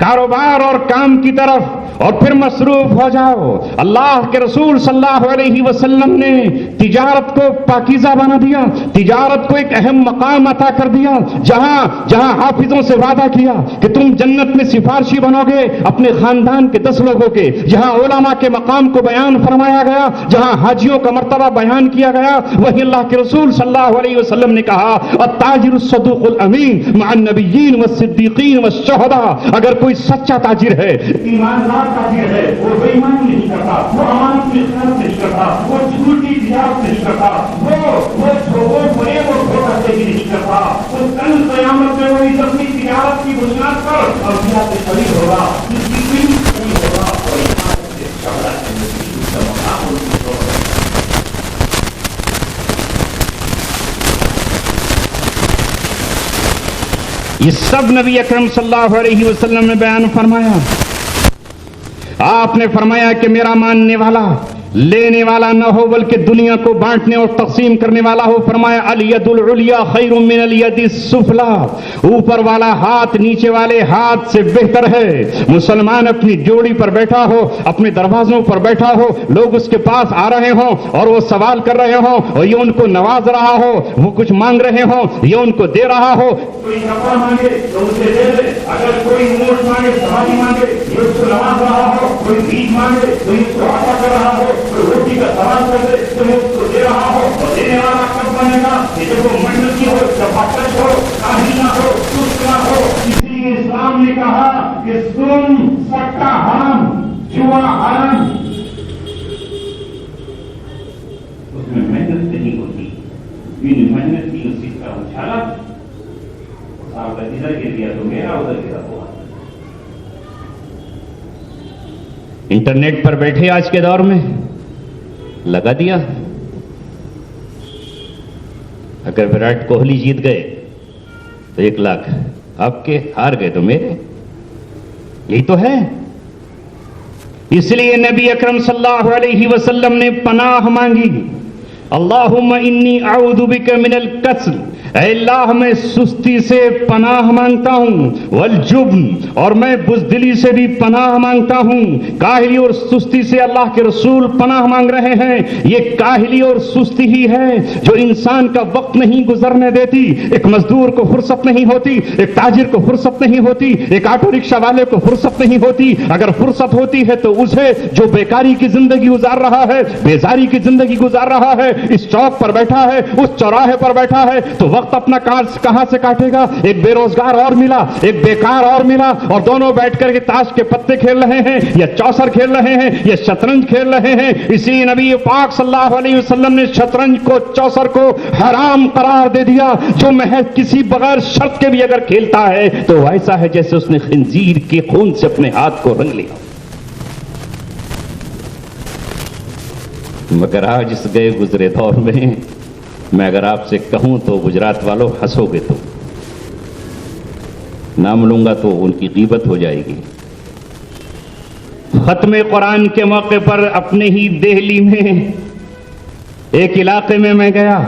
کاروبار اور کام کی طرف اور پھر مصروف ہو جاؤ۔ اللہ کے رسول صلی اللہ علیہ وسلم نے تجارت کو پاکیزہ بنا دیا، تجارت کو ایک اہم مقام عطا کر دیا، جہاں حافظوں سے وعدہ کیا کہ تم جنت میں سفارشی بنو گے اپنے خاندان کے 10 لوگوں کے، جہاں علماء کے مقام کو بیان فرمایا گیا، جہاں حاجیوں کا مرتبہ بیان کیا گیا، وہی اللہ کے رسول صلی اللہ علیہ وسلم نے کہا التاجر الصدوق الامین مع النبیین والصدیقین والشہداء، اگر کوئی سچا تاجر ہے، ایماندار تاجر ہے، وہ بے ایمانی نہیں کرتا، وہ امانت کی خیانت نہیں کرتا، وہ جھوٹی تجارت نہیں کرتا، وہ فریب اور دھوکہ دہی نہیں کرتا، وہ کل قیامت میں وہ عزت کی تجارت کی بنیاد پر اولیاء سے قریب ہوگا، جس کی قیمت نہیں ہوگا، اور ایمان سے شہدا کے نزدیک کا مقام ہوگا۔ یہ سب نبی اکرم صلی اللہ علیہ وسلم نے بیان فرمایا۔ آپ نے فرمایا کہ میرا ماننے والا لینے والا نہ ہو بلکہ دنیا کو بانٹنے اور تقسیم کرنے والا ہو۔ فرمایا الید العلیا خیر من الید السفلا، اوپر والا ہاتھ نیچے والے ہاتھ سے بہتر ہے۔ مسلمان اپنی جوڑی پر بیٹھا ہو، اپنے دروازوں پر بیٹھا ہو، لوگ اس کے پاس آ رہے ہوں اور وہ سوال کر رہے ہوں اور یہ ان کو نواز رہا ہو، وہ کچھ مانگ رہے ہوں یہ ان کو دے رہا ہو، کوئی کپڑا مانگے تو اسے دے دے، اگر کوئی نوٹ مانگے سواری مانگے یہ اس کو نواز رہا ہو، کوئی بیج مانگے تو اس کو عطا کر رہا ہو، روٹی کا سوال کر دے تو اس کو دے رہا ہو، اور دینے والا کب بنے گا؟ یہ جب وہ منڈل کی ہو، شفاقت ہو، کاہلی نہ ہو، سست نہ ہو۔ اسی لیے اسلام نے کہا کہ سن سکا حرام، جوا حرام، اس میں محنت نہیں ہوتی، محنت کی اسی کا اچھالا، صاحب کا ادھر گر گیا تو میرا ادھر گرا ہوا۔ انٹرنیٹ پر بیٹھے آج کے دور میں لگا دیا، اگر وراٹ کوہلی جیت گئے تو 1 لاکھ آپ کے، ہار گئے تو میرے، یہی تو ہے۔ اس لیے نبی اکرم صلی اللہ علیہ وسلم نے پناہ مانگی، اللہم انی اعوذ بک من الکسل، اے اللہ میں سستی سے پناہ مانگتا ہوں، والجبن، اور میں بزدلی سے بھی پناہ مانگتا ہوں۔ کاہلی اور سستی سے اللہ کے رسول پناہ مانگ رہے ہیں۔ یہ کاہلی اور سستی ہی ہے جو انسان کا وقت نہیں گزرنے دیتی۔ ایک مزدور کو فرصت نہیں ہوتی، ایک تاجر کو فرصت نہیں ہوتی، ایک آٹو رکشہ والے کو فرصت نہیں ہوتی۔ اگر فرصت ہوتی ہے تو اسے جو بیکاری کی زندگی گزار رہا ہے، بیزاری کی زندگی گزار رہا ہے، اس چوک پر بیٹھا ہے، اس چوراہے پر بیٹھا ہے، تو وقت اپنا کہاں سے کاٹے گا؟ ایک بے روزگار اور ملا، ایک بیکار اور ملا، اور دونوں بیٹھ کر کے تاش کے پتے کھیل رہے ہیں یا چوسر کھیل رہے ہیں یا شطرنج کھیل رہے ہیں۔ اسی نبی پاک صلی اللہ علیہ وسلم نے شطرنج کو، چوسر کو حرام قرار دے دیا۔ جو محض کسی بغیر شرط کے بھی اگر کھیلتا ہے تو ایسا ہے جیسے اس نے خنزیر کے خون سے اپنے ہاتھ کو رنگ لیا۔ مگر آج اس گئے گزرے دور میں اگر آپ سے کہوں تو گجرات والوں ہنسو گے، تو نام لوں گا تو ان کی غیبت ہو جائے گی۔ ختم قرآن کے موقع پر اپنے ہی دہلی میں ایک علاقے میں گیا،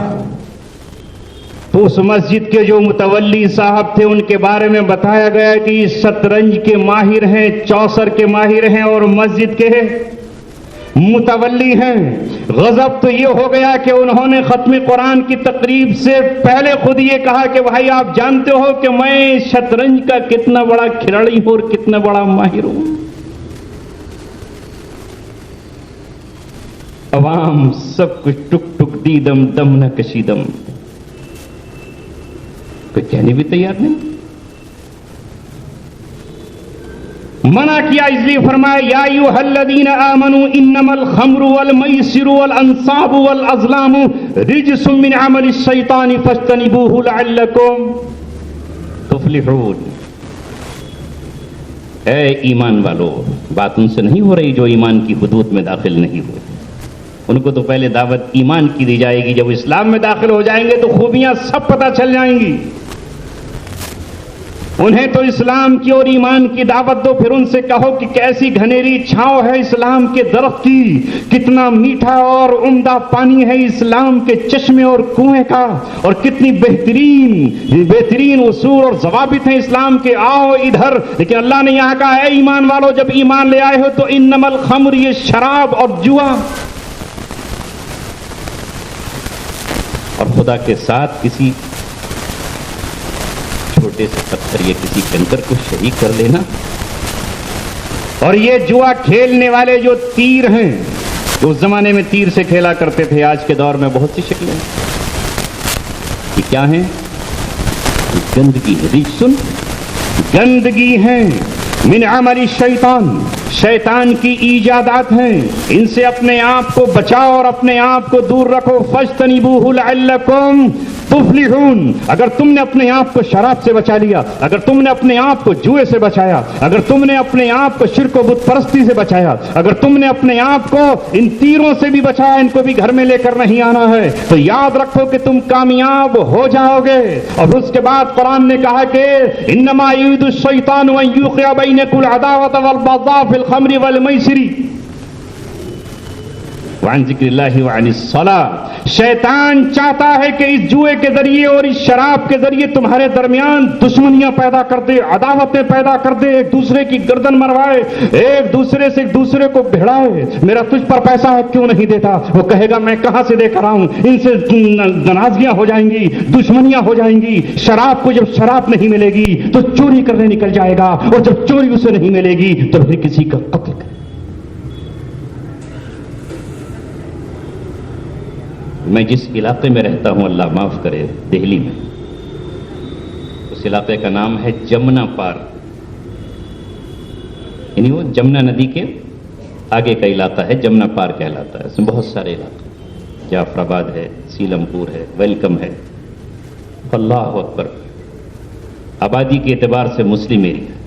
تو اس مسجد کے جو متولی صاحب تھے ان کے بارے میں بتایا گیا کہ یہ شطرنج کے ماہر ہیں، چوسر کے ماہر ہیں اور مسجد کے متولی ہیں۔ غضب تو یہ ہو گیا کہ انہوں نے ختم قرآن کی تقریب سے پہلے خود یہ کہا کہ بھائی آپ جانتے ہو کہ میں شطرنج کا کتنا بڑا کھلاڑی ہوں اور کتنا بڑا ماہر ہوں۔ عوام سب کچھ ٹک ٹک دیدم دم نہ کشیدم، کوئی کہنے بھی تیار نہیں۔ منع کیا، اس لیے فرمایا یا ایھا الذین آمنوا انما الخمر والمیسر والانصاب والازلام رجس من عمل الشیطان فاجتنبوہ لعلکم تفلحون۔ اے ایمان والو، بات ان سے نہیں ہو رہی جو ایمان کی حدود میں داخل نہیں ہوئے، ان کو تو پہلے دعوت ایمان کی دی جائے گی، جب اسلام میں داخل ہو جائیں گے تو خوبیاں سب پتہ چل جائیں گی۔ انہیں تو اسلام کی اور ایمان کی دعوت دو، پھر ان سے کہو کہ کیسی گھنیری چھاؤں ہے اسلام کے درخت کی، کتنا میٹھا اور عمدہ پانی ہے اسلام کے چشمے اور کنویں کا، اور کتنی بہترین اصول اور ضوابط ہیں اسلام کے، آؤ ادھر۔ لیکن اللہ نے یہاں کہا ہے ایمان والو، جب ایمان لے آئے ہو تو انما الخمر، یہ شراب اور جوا، اور خدا کے ساتھ کسی چھوٹے سے پتھر یا کسی کنکر کو شریک کر لینا، اور یہ جوا کھیلنے والے جو تیر ہیں، جو اس زمانے میں تیر سے کھیلا کرتے تھے، آج کے دور میں بہت سی شکلیں، یہ کیا ہیں؟ گندگی، رجسن، گندگی ہیں، من عمل الشیطان، شیطان کی ایجادات ہیں، ان سے اپنے آپ کو بچاؤ اور اپنے آپ کو دور رکھو۔ فاجتنبوہ لعلکم تفلحون۔ اگر تم نے اپنے آپ کو شراب سے بچا لیا، اگر تم نے اپنے آپ کو جوئے سے بچایا، اگر تم نے اپنے آپ کو شرک و بت پرستی سے بچایا، اگر تم نے اپنے آپ کو ان تیروں سے بھی بچایا، ان کو بھی گھر میں لے کر نہیں آنا ہے، تو یاد رکھو کہ تم کامیاب ہو جاؤ گے۔ اور اس کے بعد قرآن نے کہا کہ انما یرید الشیطان ان یوقع بینکم العداوۃ والبغضاء فی الخمر والمیسر وعن ذکر اللہ وعن الصلاۃ۔ شیطان چاہتا ہے کہ اس جوئے کے ذریعے اور اس شراب کے ذریعے تمہارے درمیان دشمنیاں پیدا کر دے، عداوتیں پیدا کر دے، ایک دوسرے کی گردن مروائے، ایک دوسرے سے ایک دوسرے کو بھڑائے۔ میرا تجھ پر پیسہ ہے کیوں نہیں دیتا؟ وہ کہے گا میں کہاں سے دے کر آؤں؟ ان سے ناراضگیاں ہو جائیں گی، دشمنیاں ہو جائیں گی۔ شراب کو جب شراب نہیں ملے گی تو چوری کرنے نکل جائے گا، اور جب چوری اسے نہیں ملے گی تو پھر کسی کا قتل کرے۔ میں جس علاقے میں رہتا ہوں، اللہ معاف کرے، دہلی میں، اس علاقے کا نام ہے جمنا پار، یعنی وہ جمنا ندی کے آگے کا علاقہ ہے، جمنا پار کہلاتا ہے۔ اس میں بہت سارے علاقے، جعفر آباد ہے، سیلم پور ہے، ویلکم ہے، اللہ اکبر، آبادی کے اعتبار سے مسلم ایریا،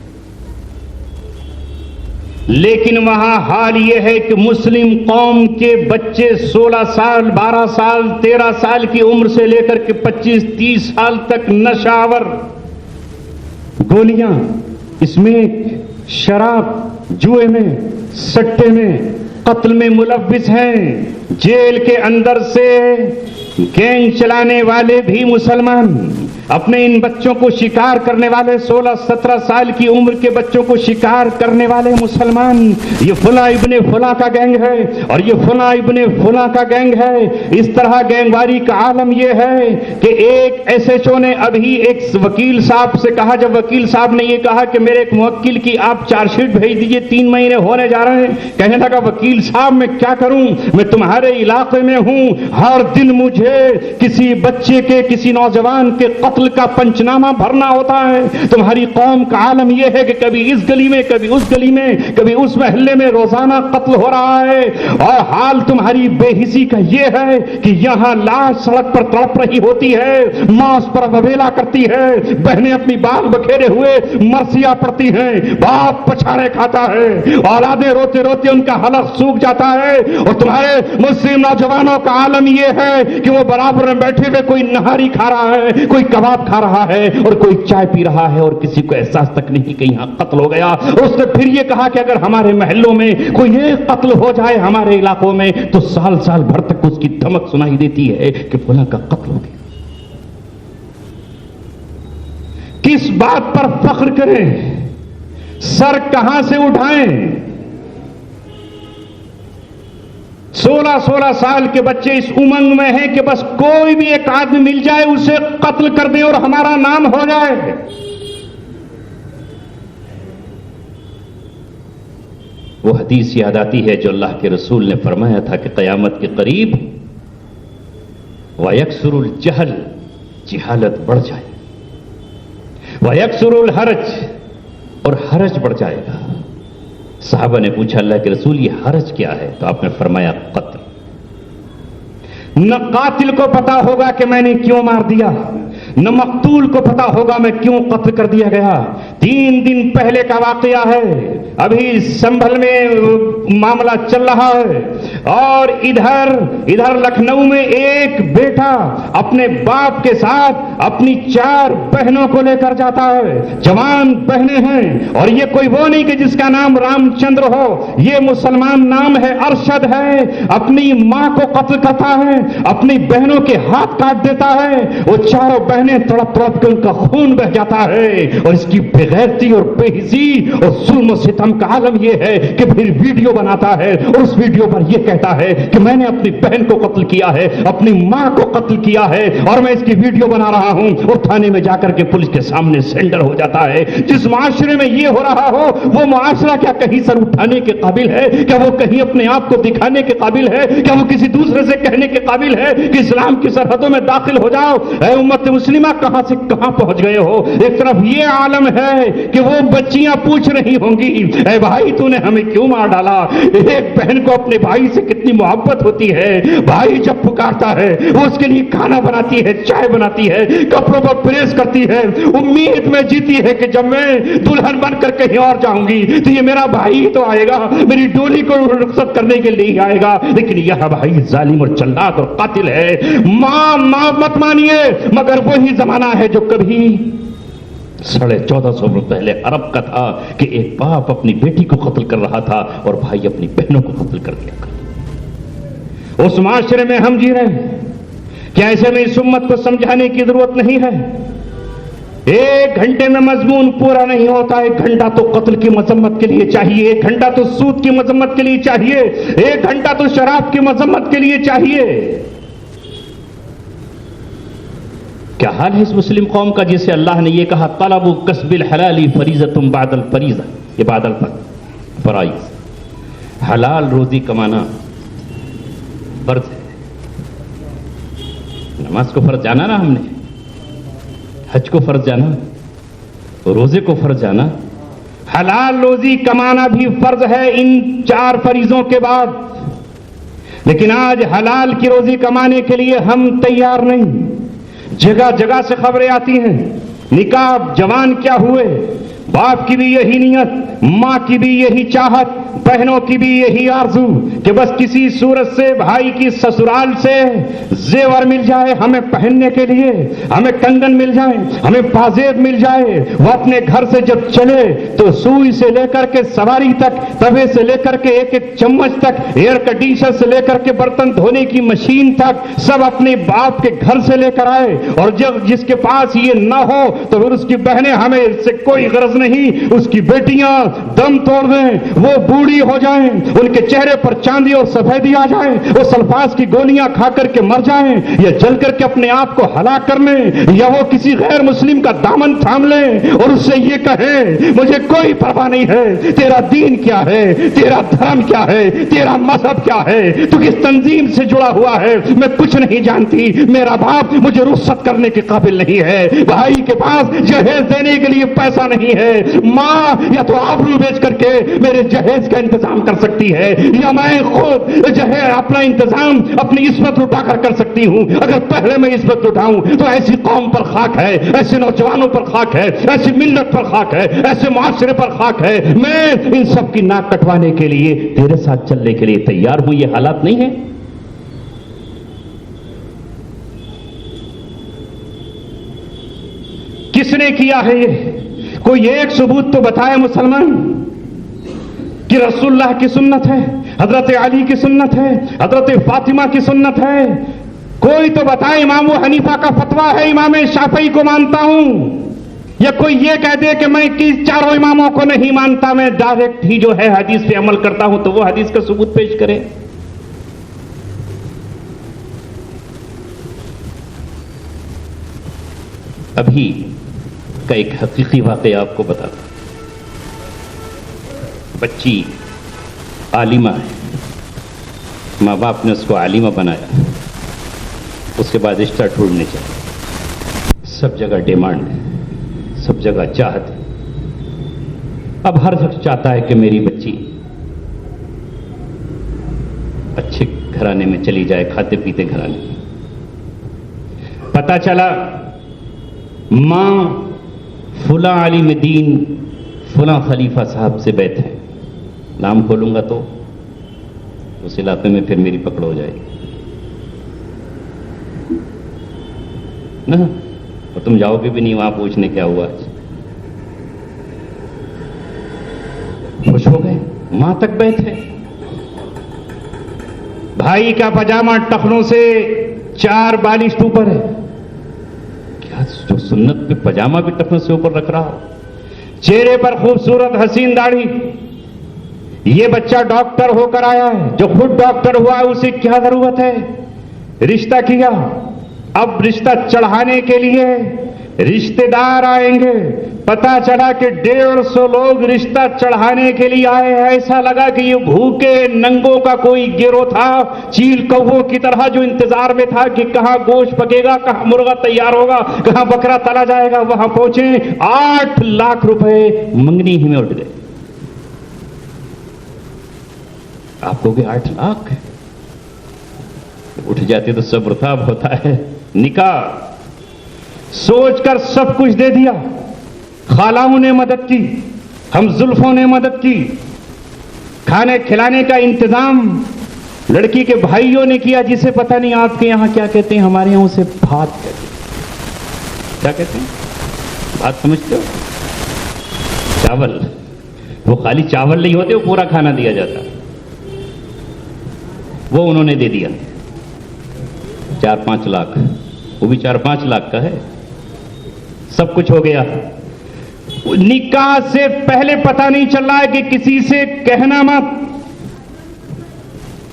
لیکن وہاں حال یہ ہے کہ مسلم قوم کے بچے 16 سال، 12 سال، 13 سال کی عمر سے لے کر کے 25-30 سال تک نشہ آور، گولیاں، اسمیک، شراب، جوئے میں، سٹے میں، قتل میں ملوث ہیں۔ جیل کے اندر سے گینگ چلانے والے بھی مسلمان، اپنے ان بچوں کو شکار کرنے والے 16-17 سال کی عمر کے بچوں کو شکار کرنے والے مسلمان، یہ فلاں ابن فلاں کا گینگ ہے اور یہ فلاں ابن فلاں کا گینگ ہے۔ اس طرح گینگواری کا عالم یہ ہے کہ ایک ایس ایچ او نے ابھی ایک وکیل صاحب سے کہا، جب وکیل صاحب نے یہ کہا کہ میرے ایک موکل کی آپ چارج شیٹ بھیج دیجئے، 3 مہینے ہونے جا رہے ہیں، کہنے لگا وکیل صاحب میں کیا کروں، میں تمہارے علاقے میں ہوں، ہر دن مجھے کسی بچے کے، کسی نوجوان کے قتل کا پنچنامہ بھرنا ہوتا ہے۔ تمہاری قوم کا عالم یہ ہے کہ کبھی اس گلی میں، کبھی اس گلی میں، کبھی اس محلے میں روزانہ قتل ہو رہا ہے، اور حال تمہاری بے حسی کا یہ ہے کہ یہاں لاش سڑک پر تڑپ رہی ہوتی ہے، ماں اس پر وبیلا کرتی ہے، بہنیں اپنی بال بکھیرے ہوئے مرثیہ پڑتی ہیں، باپ پچھاڑے کھاتا ہے، اولادیں روتے روتے ان کا حلق سوکھ جاتا ہے، اور تمہارے مسلم نوجوانوں کا عالم یہ ہے کہ وہ برابر میں بیٹھے ہوئے کوئی نہاری کھا رہا ہے، کوئی کباب کھا رہا ہے، اور کوئی چائے پی رہا ہے، اور کسی کو احساس تک نہیں کہ یہاں قتل ہو گیا۔ اس نے پھر یہ کہا کہ اگر ہمارے محلوں میں کوئی ایک قتل ہو جائے ہمارے علاقوں میں تو سال سال بھر تک اس کی دھمک سنائی دیتی ہے کہ فلاں کا قتل ہو گیا۔ بات پر فخر کریں، سر کہاں سے اٹھائیں؟ 16 سال کے بچے اس امنگ میں ہیں کہ بس کوئی بھی ایک آدمی مل جائے اسے قتل کر دیں اور ہمارا نام ہو جائے۔ وہ حدیث یاد آتی ہے جو اللہ کے رسول نے فرمایا تھا کہ قیامت کے قریب وَيَكْسُرُ الْجَهْلِ، جہالت بڑھ جائے، وَيَكْسُرُ الْحَرَجِ، اور حرج بڑھ جائے گا۔ صحابہ نے پوچھا اللہ کے رسول یہ حرج کیا ہے؟ تو آپ نے فرمایا قتل۔ نہ قاتل کو پتا ہوگا کہ میں نے کیوں مار دیا، نہ مقتول کو پتا ہوگا میں کیوں قتل کر دیا گیا۔ 3 دن پہلے کا واقعہ ہے، ابھی سنبھل میں معاملہ چل رہا ہے، اور ادھر لکھنؤ میں ایک بیٹا اپنے باپ کے ساتھ اپنی 4 بہنوں کو لے کر جاتا ہے، جوان بہنیں ہیں، اور یہ کوئی وہ نہیں کہ جس کا نام رام چندر ہو، یہ مسلمان نام ہے، ارشد ہے، اپنی ماں کو قتل کرتا ہے، اپنی بہنوں کے ہاتھ کاٹ دیتا ہے، وہ 4 بہنیں تڑپ تڑپ کے ان کا خون بہ جاتا ہے، اور اس کی بغیرتی اور بے حسی اور ظلم و ستم کا عالم یہ ہے کہ پھر ویڈیو بناتا ہے، اور اس ویڈیو پر یہ کہتا ہے کہ میں نے اپنی بہن کو قتل کیا ہے، اپنی ماں کو قتل کیا ہے، اور میں اس کی ویڈیو بنا رہا ہوں، اور تھانے میں جا کر کے پولیس کے سامنے سرنڈر ہو جاتا ہے۔ جس معاشرے میں یہ ہو رہا ہو وہ معاشرہ کیا کہیں سر اٹھانے کے قابل ہے؟ کیا وہ کہیں اپنے آپ کو دکھانے کے قابل ہے؟ کیا وہ کسی دوسرے سے کہنے کے قابل ہے کہ اسلام کی سرحدوں میں داخل ہو جاؤ؟ اے امت مسلمہ کہاں سے کہاں پہنچ گئے ہو؟ ایک طرف یہ عالم ہے کہ وہ بچیاں پوچھ رہی ہوں گی اے بھائی تو نے ہمیں کیوں مار ڈالا؟ ایک بہن کو اپنے بھائی سے کتنی محبت ہوتی ہے، بھائی جب پکارتا ہے وہ اس کے لیے کھانا بناتی ہے، چائے بناتی ہے، کپڑوں پر پریس کرتی ہے، امید میں جیتی ہے کہ جب میں دلہن بن کر کہیں اور جاؤں گی تو یہ میرا بھائی تو آئے گا، میری ڈولی کو رخصت کرنے کے لیے آئے گا۔ لیکن یہ بھائی ظالم اور چلاک اور قاتل ہے۔ ماں مت مانیے، مگر وہی زمانہ ہے جو کبھی 1450 پہلے عرب کا تھا کہ ایک باپ اپنی بیٹی کو قتل کر رہا تھا اور بھائی اپنی بہنوں کو قتل کر دیا کرتے۔ اس معاشرے میں ہم جی رہے ہیں، کیا ایسے میں اس امت کو سمجھانے کی ضرورت نہیں ہے؟ 1 گھنٹے میں مضمون پورا نہیں ہوتا، 1 گھنٹہ تو قتل کی مذمت کے لیے چاہیے، 1 گھنٹہ تو سود کی مذمت کے لیے چاہیے، 1 گھنٹہ تو شراب کی مذمت کے لیے چاہیے۔ کیا حال ہے اس مسلم قوم کا جسے اللہ نے یہ کہا طلب کسب الحلال فریضۃ بعد الفریضہ، یہ بعد الفرائض، حلال روزی کمانا فرض ہے۔ نماز کو فرض جانا نا ہم نے، حج کو فرض جانا، روزے کو فرض جانا، حلال روزی کمانا بھی فرض ہے ان 4 فریضوں کے بعد۔ لیکن آج حلال کی روزی کمانے کے لیے ہم تیار نہیں۔ جگہ جگہ سے خبریں آتی ہیں، نکاح جوان کیا ہوئے، باپ کی بھی یہی نیت، ماں کی بھی یہی چاہت، بہنوں کی بھی یہی آرزو کہ بس کسی صورت سے بھائی کی سسرال سے زیور مل جائے ہمیں پہننے کے لیے، ہمیں کنگن مل جائے، ہمیں پازیب مل جائے۔ وہ اپنے گھر سے جب چلے تو سوئی سے لے کر کے سواری تک، توے سے لے کر کے ایک چمچ تک، ایئر کنڈیشنر سے لے کر کے برتن دھونے کی مشین تک، سب اپنے باپ کے گھر سے لے کر آئے۔ اور جب جس کے پاس یہ نہ ہو تو پھر اس کی بہنیں ہمیں اس سے کوئی غرض نہیں، اس کی بیٹیاں دم توڑ دیں، وہ بوڑھی ہو جائیں، ان کے چہرے پر چاندی اور سفیدی آ جائیں، وہ سلفاس کی گولیاں کھا کر کے مر جائیں، یا جل کر کے اپنے آپ کو ہلاک کر لیں، یا وہ کسی غیر مسلم کا دامن تھام لیں اور اس سے یہ کہیں مجھے کوئی پرواہ نہیں ہے تیرا دین کیا ہے، تیرا دھرم کیا ہے، تیرا مذہب کیا ہے، تو کس تنظیم سے جڑا ہوا ہے میں کچھ نہیں جانتی، میرا باپ مجھے رخصت کرنے کے قابل نہیں ہے، بھائی کے پاس جہیز دینے کے لیے پیسہ نہیں ہے، ماں یا تو آبرو بیچ کر کے میرے جہیز کا انتظام کر سکتی ہے، یا میں خود جہیز اپنا انتظام اپنی عصمت اٹھا کر سکتی ہوں۔ اگر پہلے میں عصمت اٹھاؤں تو ایسی قوم پر خاک ہے، ایسے نوجوانوں پر خاک ہے، ایسی ملت پر خاک ہے، ایسے معاشرے پر خاک ہے۔ میں ان سب کی ناک کٹوانے کے لیے تیرے ساتھ چلنے کے لیے تیار ہوں۔ یہ حالات نہیں ہے؟ کس نے کیا ہے یہ؟ کوئی ایک ثبوت تو بتائے مسلمان کہ رسول اللہ کی سنت ہے، حضرت علی کی سنت ہے، حضرت فاطمہ کی سنت ہے، کوئی تو بتائے۔ امام حنیفہ کا فتویٰ ہے، امام شافعی کو مانتا ہوں، یا کوئی یہ کہہ دے کہ میں چاروں اماموں کو نہیں مانتا، میں ڈائریکٹ ہی جو ہے حدیث پہ عمل کرتا ہوں، تو وہ حدیث کا ثبوت پیش کرے۔ ابھی کا ایک حقیقی واقعہ آپ کو بتاتا ہوں۔ بچی عالمہ ہے، ماں باپ نے اس کو عالمہ بنایا، اس کے بعد رشتہ ڈھونڈنے چاہیے، سب جگہ ڈیمانڈ ہے، سب جگہ چاہت ہے۔ اب ہر شخص چاہتا ہے کہ میری بچی اچھے گھرانے میں چلی جائے، کھاتے پیتے گھرانے میں۔ پتہ چلا ماں فلاں عالم دین فلاں خلیفہ صاحب سے بیت ہے، نام کھولوں گا تو اس علاقے میں پھر میری پکڑ ہو جائے گی نا، اور تم جاؤ گے بھی نہیں وہاں پوچھنے کیا ہوا آج۔ خوش ہو گئے، ماں تک بیت ہے، بھائی کا پاجامہ ٹخنوں سے 4 بالشٹ اوپر ہے، کیا جو سنت پہ پاجامہ بھی ٹخنوں سے اوپر رکھ رہا ہو، چہرے پر خوبصورت حسین داڑھی۔ یہ بچہ ڈاکٹر ہو کر آیا ہے، جو خود ڈاکٹر ہوا ہے اسے کیا ضرورت ہے؟ رشتہ کیا، اب رشتہ چڑھانے کے لیے رشتہ دار آئیں گے، پتا چلا کہ 150 لوگ رشتہ چڑھانے کے لیے آئے ہیں۔ ایسا لگا کہ یہ بھوکے ننگوں کا کوئی گروہ تھا، چیل کووں کی طرح، جو انتظار میں تھا کہ کہاں گوشت پکے گا، کہاں مرغا تیار ہوگا، کہاں بکرا تلا جائے گا۔ وہاں پہنچے، 8 لاکھ روپے منگنی ہی میں اٹھ گئے۔ آپ کو کہ 8 لاکھ اٹھ جاتے تو صبر تاب ہوتا ہے۔ نکاح سوچ کر سب کچھ دے دیا، خالاؤں نے مدد کی، ہم زلفوں نے مدد کی، کھانے کھلانے کا انتظام لڑکی کے بھائیوں نے کیا، جسے پتہ نہیں آپ کے یہاں کیا کہتے ہیں، ہمارے یہاں اسے بھات کہتے ہیں۔ کیا کہتے ہیں؟ بھات سمجھتے ہو؟ چاول، وہ خالی چاول نہیں ہوتے، وہ پورا کھانا دیا جاتا، وہ انہوں نے دے دیا 4-5 لاکھ، وہ بھی 4-5 لاکھ کا ہے، سب کچھ ہو گیا۔ نکاح سے پہلے پتہ نہیں چل رہا ہے کہ کسی سے کہنا مت،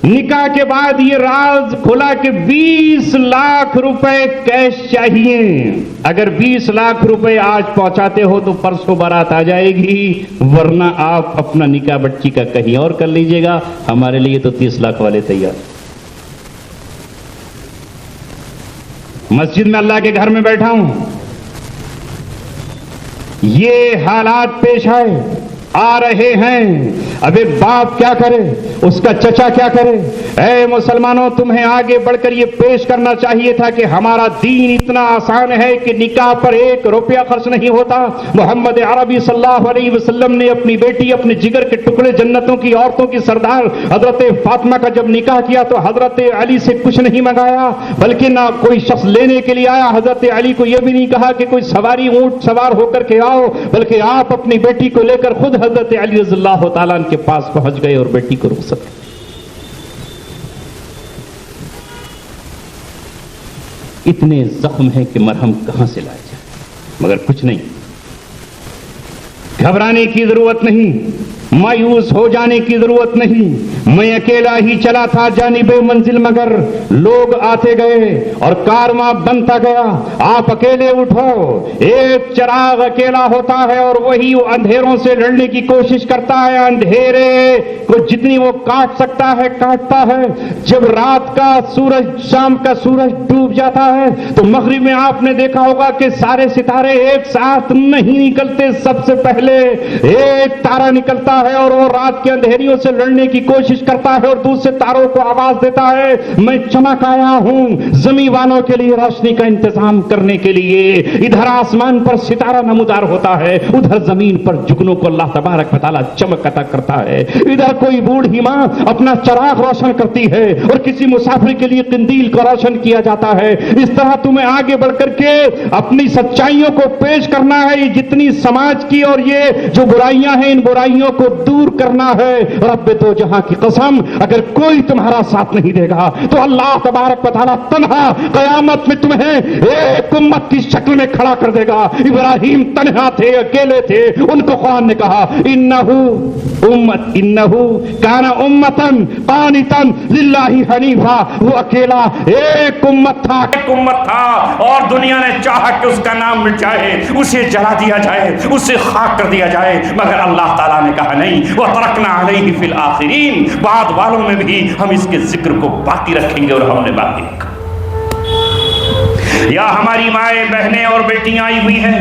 نکاح کے بعد یہ راز کھلا کہ 20 لاکھ روپے کیش چاہیے۔ اگر 20 لاکھ روپے آج پہنچاتے ہو تو پرسوں بارات آ جائے گی، ورنہ آپ اپنا نکاح بچی کا کہیں اور کر لیجئے گا، ہمارے لیے تو 30 لاکھ والے تیار۔ مسجد میں اللہ کے گھر میں بیٹھا ہوں، یہ حالات پیش آئے، آ رہے ہیں۔ اب ایک باپ کیا کرے، اس کا چچا کیا کرے؟ اے مسلمانوں، تمہیں آگے بڑھ کر یہ پیش کرنا چاہیے تھا کہ ہمارا دین اتنا آسان ہے کہ نکاح پر 1 روپیہ خرچ نہیں ہوتا۔ محمد عربی صلی اللہ علیہ وسلم نے اپنی بیٹی، اپنے جگر کے ٹکڑے، جنتوں کی عورتوں کی سردار حضرت فاطمہ کا جب نکاح کیا تو حضرت علی سے کچھ نہیں منگایا، بلکہ نہ کوئی شخص لینے کے لیے آیا۔ حضرت علی کو یہ بھی نہیں کہا کہ کوئی سواری اونٹ سوار ہو کر کے آؤ، بلکہ آپ اپنی بیٹی کو لے کر خود حضرت علی رضی اللہ تعالیٰ عنہ کے پاس پہنچ گئے اور بیٹی کو رخصت کی۔ اتنے زخم ہیں کہ مرہم کہاں سے لایا جائے، مگر کچھ نہیں، گھبرانے کی ضرورت نہیں، مایوس ہو جانے کی ضرورت نہیں۔ میں اکیلا ہی چلا تھا جانب منزل، مگر لوگ آتے گئے اور کارواں بنتا گیا۔ آپ اکیلے اٹھو، ایک چراغ اکیلا ہوتا ہے اور وہی اندھیروں سے لڑنے کی کوشش کرتا ہے، اندھیرے کو جتنی وہ کاٹ سکتا ہے کاٹتا ہے۔ جب رات کا سورج، شام کا سورج ڈوب جاتا ہے تو مغرب میں آپ نے دیکھا ہوگا کہ سارے ستارے ایک ساتھ نہیں نکلتے، سب سے پہلے ایک تارا نکلتا ہے اور وہ رات کے اندھیریوں سے لڑنے کی کوشش کرتا ہے اور دوسرے تاروں کو آواز دیتا ہے، میں چمک آیا ہوں زمین والوں کے لیے روشنی کا انتظام کرنے کے لیے۔ ادھر آسمان پر ستارہ نمودار ہوتا ہے، ادھر زمین پر جگنوں کو اللہ تبارک و تعالیٰ چمک عطا کرتا ہے۔ ادھر کوئی بوڑھی ماں اپنا چراغ روشن کرتی ہے اور کسی مسافر کے لیے قندیل کو روشن کیا جاتا ہے۔ اس طرح تمہیں آگے بڑھ کر کے اپنی سچائیوں کو پیش کرنا ہے، یہ جتنی سماج کی اور یہ جو برائیاں ہیں ان برائیوں کو دور کرنا ہے۔ رب دو جہاں کی قسم، اگر کوئی تمہارا ساتھ نہیں دے گا تو اللہ تبارک و تعالیٰ تنہا قیامت میں تمہیں ایک امت کی شکل میں کھڑا کر دے گا۔ ابراہیم تنہا تھے، اکیلے تھے، ان کو قرآن نے کہا انہو کان امتن قانتن للہ حنیفا، وہ اکیلا ایک امت تھا
اور دنیا نے چاہا کہ اس کا نام مٹ جائے، اسے جلا دیا جائے، اسے خاک کر دیا جائے، مگر اللہ تعالیٰ نے کہا نہیں، وَتَرَكْنَا عَلَيْهِ فِي الْآخِرِينَ، بعد والوں میں بھی ہم اس کے ذکر کو باقی رکھیں گے، اور ہم نے باقی رکھا۔ یا ہماری مائیں بہنیں اور بیٹیاں آئی ہوئی ہیں،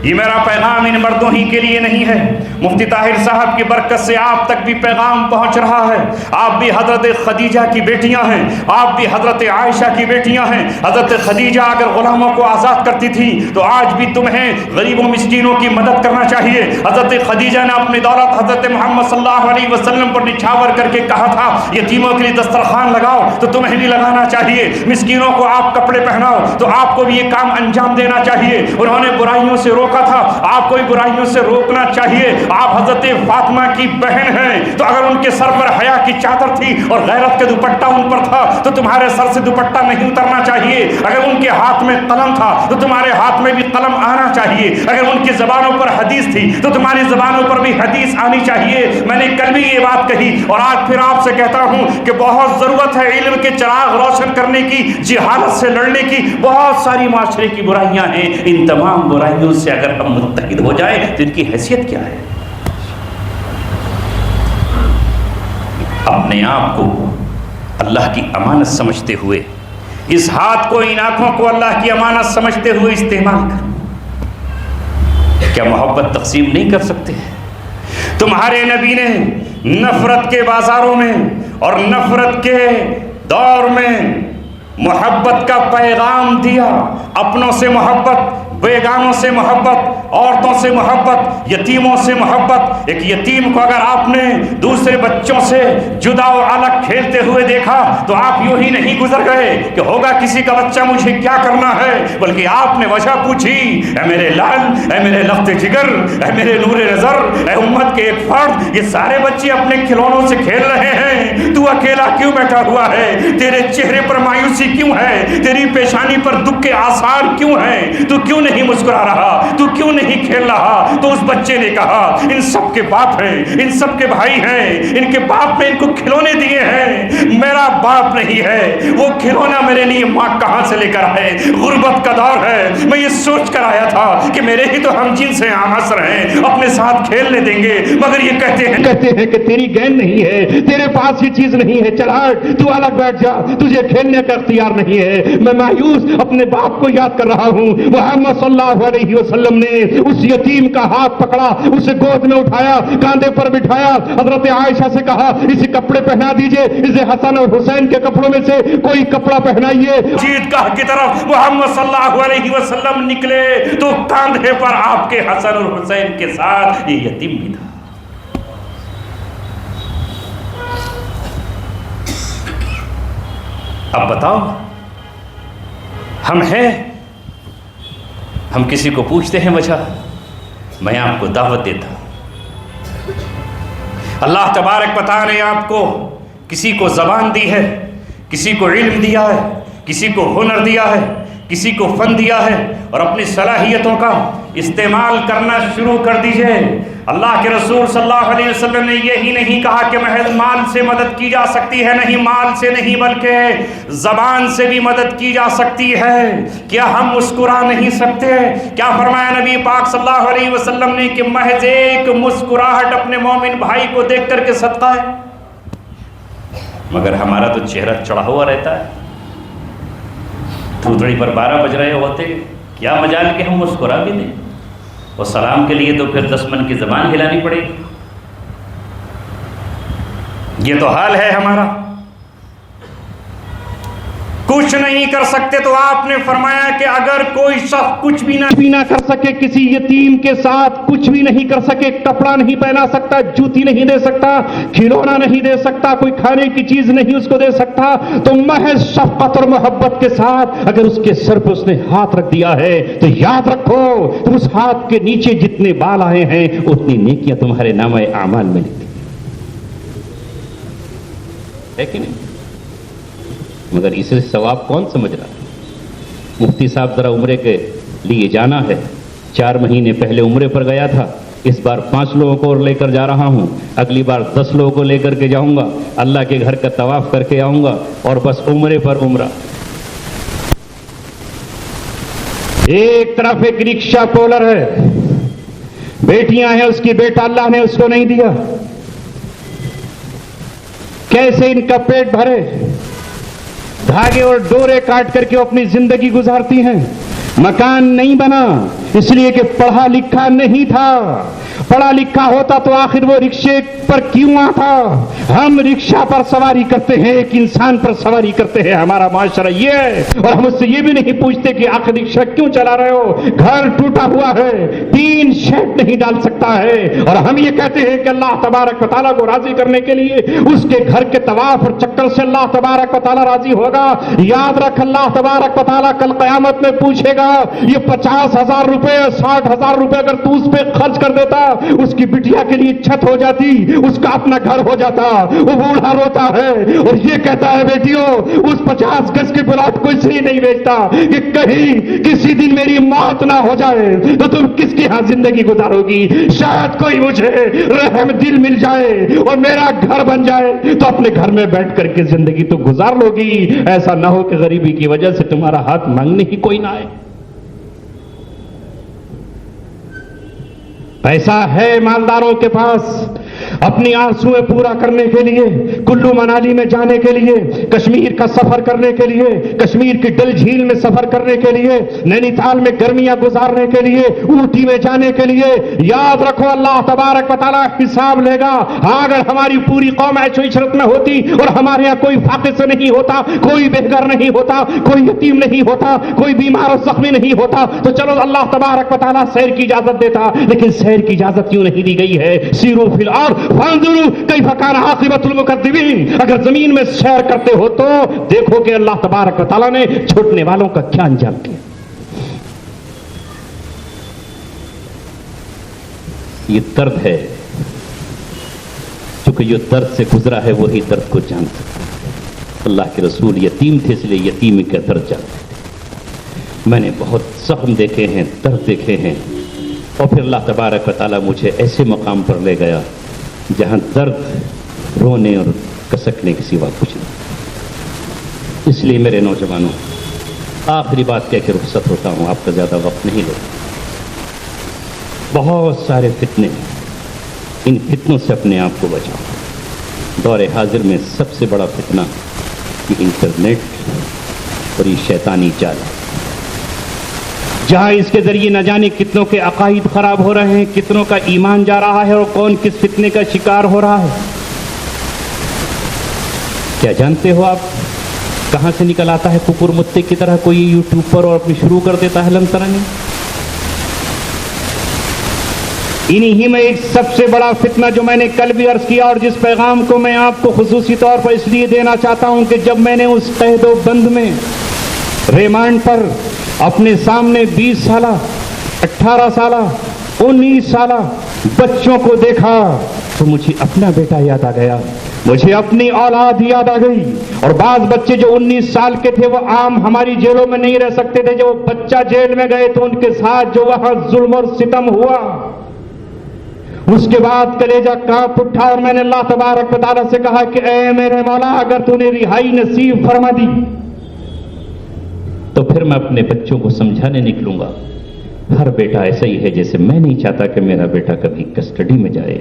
یہ میرا پیغام ان مردوں ہی کے لیے نہیں ہے، مفتی طاہر صاحب کی برکت سے آپ تک بھی پیغام پہنچ رہا ہے۔ آپ بھی حضرت خدیجہ کی بیٹیاں ہیں، آپ بھی حضرت عائشہ کی بیٹیاں ہیں۔ حضرت خدیجہ اگر غلاموں کو آزاد کرتی تھی تو آج بھی تمہیں غریبوں مسکینوں کی مدد کرنا چاہیے۔ حضرت خدیجہ نے اپنی دولت حضرت محمد صلی اللہ علیہ وسلم پر نچھاور کر کے کہا تھا یتیموں کے لیے دسترخوان لگاؤ، تو تمہیں بھی لگانا چاہیے۔ مسکینوں کو آپ کپڑے پہناؤ، تو آپ کو بھی یہ کام انجام دینا چاہیے۔ انہوں نے برائیوں سے روکا تھا، آپ کو بھی برائیوں سے روکنا چاہیے۔ آپ حضرت فاطمہ کی بہن ہیں، تو اگر ان کے سر پر حیا کی چادر تھی اور غیرت کے دوپٹہ ان پر تھا تو تمہارے سر سے دوپٹہ نہیں اترنا چاہیے۔ اگر ان کے ہاتھ میں قلم تھا تو تمہارے ہاتھ میں بھی قلم آنا چاہیے۔ اگر ان کی زبانوں پر حدیث تھی تو تمہاری زبانوں پر بھی حدیث آنی چاہیے۔ میں نے کل بھی یہ بات کہی اور آج پھر آپ سے کہتا ہوں کہ بہت ضرورت ہے علم کے چراغ روشن کرنے کی، جہالت سے لڑنے کی۔ بہت ساری معاشرے کی برائیاں ہیں، ان تمام برائیوں سے اگر ہم متحد ہو جائیں تو ان کی حیثیت کیا ہے؟ اپنے آپ کو اللہ کی امانت سمجھتے ہوئے، اس ہاتھ کو، ان آنکھوں کو اللہ کی امانت سمجھتے ہوئے استعمال کر۔ کیا محبت تقسیم نہیں کر سکتے؟ تمہارے نبی نے نفرت کے بازاروں میں اور نفرت کے دور میں محبت کا پیغام دیا۔ اپنوں سے محبت، بیگانوں سے محبت، عورتوں سے محبت، یتیموں سے محبت۔ ایک یتیم کو اگر آپ نے دوسرے بچوں سے جدا و الگ کھیلتے ہوئے دیکھا تو آپ یوں ہی نہیں گزر گئے کہ ہوگا کسی کا بچہ، مجھے کیا کرنا ہے، بلکہ آپ نے وجہ پوچھی، اے میرے لال، اے میرے لفت جگر، اے میرے نور نظر، اے امت کے ایک فرد، یہ سارے بچے اپنے کھلونوں سے کھیل رہے ہیں، تو اکیلا کیوں بیٹھا ہوا ہے؟ تیرے چہرے پر مایوسی کیوں ہے؟ تیری پیشانی پر دکھ کے آثار کیوں ہیں؟ تو کیوں نہیں مسکرا رہا؟ تو کیوں نہیں کھیل رہا؟ تو اس بچے نے کہا ان سب کے باپ ہیں، ان سب کے بھائی ہیں، ان کے باپ نے ان کو کھلونے دیے ہیں، میرا باپ نہیں ہے، وہ کھلونا میرے لیے ماں کہاں سے لے کر آئے؟ غربت کا دور ہے، میں یہ سوچ کر آیا تھا کہ میرے ہی تو ہم جنس ہیں، ہم ہنس رہے ہیں، اپنے ساتھ کھیلنے دیں گے، مگر یہ کہتے ہیں
کہ تیری گیند نہیں ہے، تیرے پاس یہ چیز نہیں ہے، چل ہٹ، تو الگ بیٹھ جا، تجھے کھیلنے کا اختیار نہیں ہے۔ میں مایوس اپنے باپ کو یاد کر رہا ہوں۔ محمد صلی اللہ علیہ وسلم نے اس یتیم کا ہاتھ پکڑا، اسے گود میں اٹھایا، کاندھے پر بٹھایا، حضرت عائشہ سے کہا اسے کپڑے پہنا دیجئے، اسے حسن اور حسین کے کپڑوں میں سے کوئی کپڑا پہنائیے۔
عیدگاہ کی طرف محمد صلی اللہ علیہ وسلم نکلے تو کاندھے پر آپ کے حسن اور حسین کے ساتھ یہ یتیم بھی تھا۔ اب بتاؤ، ہم ہیں، ہم کسی کو پوچھتے ہیں وجہ؟ میں آپ کو دعوت دیتا ہوں، اللہ تبارک و تعالی نے آپ کو کسی کو زبان دی ہے، کسی کو علم دیا ہے، کسی کو ہنر دیا ہے، کسی کو فن دیا ہے، اور اپنی صلاحیتوں کا استعمال کرنا شروع کر دیجئے۔ اللہ کے رسول صلی اللہ علیہ وسلم نے یہی نہیں کہا کہ محض مال سے مدد کی جا سکتی ہے، نہیں، مال سے نہیں بلکہ زبان سے بھی مدد کی جا سکتی ہے۔ کیا ہم مسکرا نہیں سکتے؟ کیا فرمایا نبی پاک صلی اللہ علیہ وسلم نے کہ محض ایک مسکراہٹ اپنے مومن بھائی کو دیکھ کر کے صدقہ ہے؟ مگر ہمارا تو چہرہ چڑھا ہوا رہتا ہے، تھوتڑی پر 12 بج رہے ہوتے، کیا مجال کہ ہم مسکرا بھی دیں؟ اور سلام کے لیے تو پھر 10 من کی زبان ہلانی پڑے گی۔ یہ تو حال ہے ہمارا۔ کچھ نہیں کر سکتے تو آپ نے فرمایا کہ اگر کوئی شخص کچھ بھی
نہ کر سکے، کسی یتیم کے ساتھ کچھ بھی نہیں کر سکے، کپڑا نہیں پہنا سکتا، جوتی نہیں دے سکتا، کھلونا نہیں دے سکتا، کوئی کھانے کی چیز نہیں اس کو دے سکتا، تو محض شفقت اور محبت کے ساتھ اگر اس کے سر پر اس نے ہاتھ رکھ دیا ہے تو یاد رکھو تم اس ہاتھ کے نیچے جتنے بال آئے ہیں اتنی نیکیاں تمہارے نامہ اعمال میں لکھی ہے کہ نہیں؟ مگر اسے ثواب کون سمجھ رہا ہے؟ مفتی صاحب ذرا عمرے کے لیے جانا ہے، 4 مہینے پہلے عمرے پر گیا تھا، اس بار 5 لوگوں کو اور لے کر جا رہا ہوں، اگلی بار 10 لوگوں کو لے کر کے جاؤں گا، اللہ کے گھر کا طواف کر کے آؤں گا، اور بس عمرے پر عمرہ۔ ایک طرف ایک رکشہ پولر ہے، بیٹیاں ہیں اس کی، بیٹا اللہ نے اس کو نہیں دیا، کیسے ان کا پیٹ بھرے؟ دھاگے اور ڈورے کاٹ کر کے اپنی زندگی گزارتی ہیں۔ مکان نہیں بنا اس لیے کہ پڑھا لکھا نہیں تھا، پڑھا لکھا ہوتا تو آخر وہ رکشے پر کیوں آتا؟ ہم رکشہ پر سواری کرتے ہیں، ایک انسان پر سواری کرتے ہیں، ہمارا معاشرہ یہ ہے، اور ہم اس سے یہ بھی نہیں پوچھتے کہ آخر رکشہ کیوں چلا رہے ہو، گھر ٹوٹا ہوا ہے، 3 شیڈ نہیں ڈال سکتا ہے، اور ہم یہ کہتے ہیں کہ اللہ تبارک و تعالیٰ کو راضی کرنے کے لیے اس کے گھر کے طواف اور چکر سے اللہ تبارک و تعالیٰ راضی ہوگا۔ یاد رکھ، اللہ تبارک و تعالیٰ کل قیامت میں پوچھے گا، یہ 50,000 روپے 60,000 روپے اگر تو اس پہ خرچ کر دیتا، اس کی بٹیا کے لیے چھت ہو جاتی، اس کا اپنا گھر ہو جاتا، وہ بوڑھا روتا ہے اور یہ کہتا ہے بیٹیوں اس 50 گز کے پلاٹ کو اس لیے نہیں بیچتا کہ کہیں کسی دن میری موت نہ ہو جائے تو تم کس کے ہاں زندگی گزارو گی؟ شاید کوئی مجھے رحم دل مل جائے اور میرا گھر بن جائے تو اپنے گھر میں بیٹھ کر کے زندگی تو گزار لو گی، ایسا نہ ہو کہ غریبی کی وجہ سے تمہارا ہاتھ مانگنے ہی کوئی نہ آئے۔ پیسہ ہے مالداروں کے پاس اپنی آرزویں پورا کرنے کے لیے، کلو منالی میں جانے کے لیے، کشمیر کا سفر کرنے کے لیے، کشمیر کی ڈل جھیل میں سفر کرنے کے لیے، نینی تال میں گرمیاں گزارنے کے لیے، اوٹی میں جانے کے لیے۔ یاد رکھو اللہ تبارک و تعالیٰ حساب لے گا۔ ہاں اگر ہماری پوری قوم عیش و عشرت میں ہوتی اور ہمارے یہاں کوئی فاقے سے نہیں ہوتا، کوئی بے گھر نہیں ہوتا، کوئی یتیم نہیں ہوتا، کوئی بیمار و زخمی نہیں ہوتا تو چلو اللہ تبارک و تعالیٰ سیر کی اجازت دیتا، لیکن سیر کی اجازت کیوں نہیں دی گئی ہے؟ سیروا فی الارض فانظروا کیف کان عاقبۃ المکذبین۔ اگر زمین میں سیر کرتے ہو تو دیکھو کہ اللہ تبارک و تعالیٰ نے چھوٹنے والوں کا کیا انجام کیا۔ یہ درد ہے، چونکہ یہ درد سے گزرا ہے وہی درد کو جان سکتا ہے۔ اللہ کے رسول یتیم تھے اس لیے یتیمی کا درد جانتے تھے۔ میں نے بہت زخم دیکھے ہیں، درد دیکھے ہیں، اور پھر اللہ تبارک و تعالیٰ مجھے ایسے مقام پر لے گیا جہاں درد رونے اور کسکنے کے سوا کچھ نہیں۔ اس لیے میرے نوجوانوں آخری بات کہہ کے رخصت ہوتا ہوں، آپ کا زیادہ وقت نہیں لیتا۔ بہت سارے فتنے، ان فتنوں سے اپنے آپ کو بچاؤ۔ دور حاضر میں سب سے بڑا فتنہ یہ انٹرنیٹ اور یہ شیطانی جال ہے، جہاں اس کے ذریعے نہ جانے کتنوں کے عقائد خراب ہو رہے ہیں، کتنوں کا ایمان جا رہا ہے، اور کون کس فتنے کا شکار ہو رہا ہے۔ کیا جانتے ہو آپ کہاں سے نکل آتا ہے ککر متے کی طرح کوئی یوٹیوب پر اور اپنی شروع کر دیتا ہے لم ترانی؟ انہی ہی میں ایک سب سے بڑا فتنہ جو میں نے کل بھی عرض کیا، اور جس پیغام کو میں آپ کو خصوصی طور پر اس لیے دینا چاہتا ہوں کہ جب میں نے اس قید و بند میں ریمانڈ پر اپنے سامنے 20 سالہ 18 سالہ 19 سالہ بچوں کو دیکھا تو مجھے اپنا بیٹا یاد آ گیا، مجھے اپنی اولاد یاد آ گئی۔ اور بعض بچے جو 19 سال کے تھے وہ عام ہماری جیلوں میں نہیں رہ سکتے تھے، جو بچہ جیل میں گئے تو ان کے ساتھ جو وہاں ظلم اور ستم ہوا، اس کے بعد کلیجہ کانپ اٹھا، اور میں نے اللہ تبارک و تعالیٰ سے کہا کہ اے میرے مولا اگر تو نے رہائی نصیب فرما دی تو پھر میں اپنے بچوں کو سمجھانے نکلوں گا۔ ہر بیٹا ایسا ہی ہے، جیسے میں نہیں چاہتا کہ میرا بیٹا کبھی کسٹڈی میں جائے،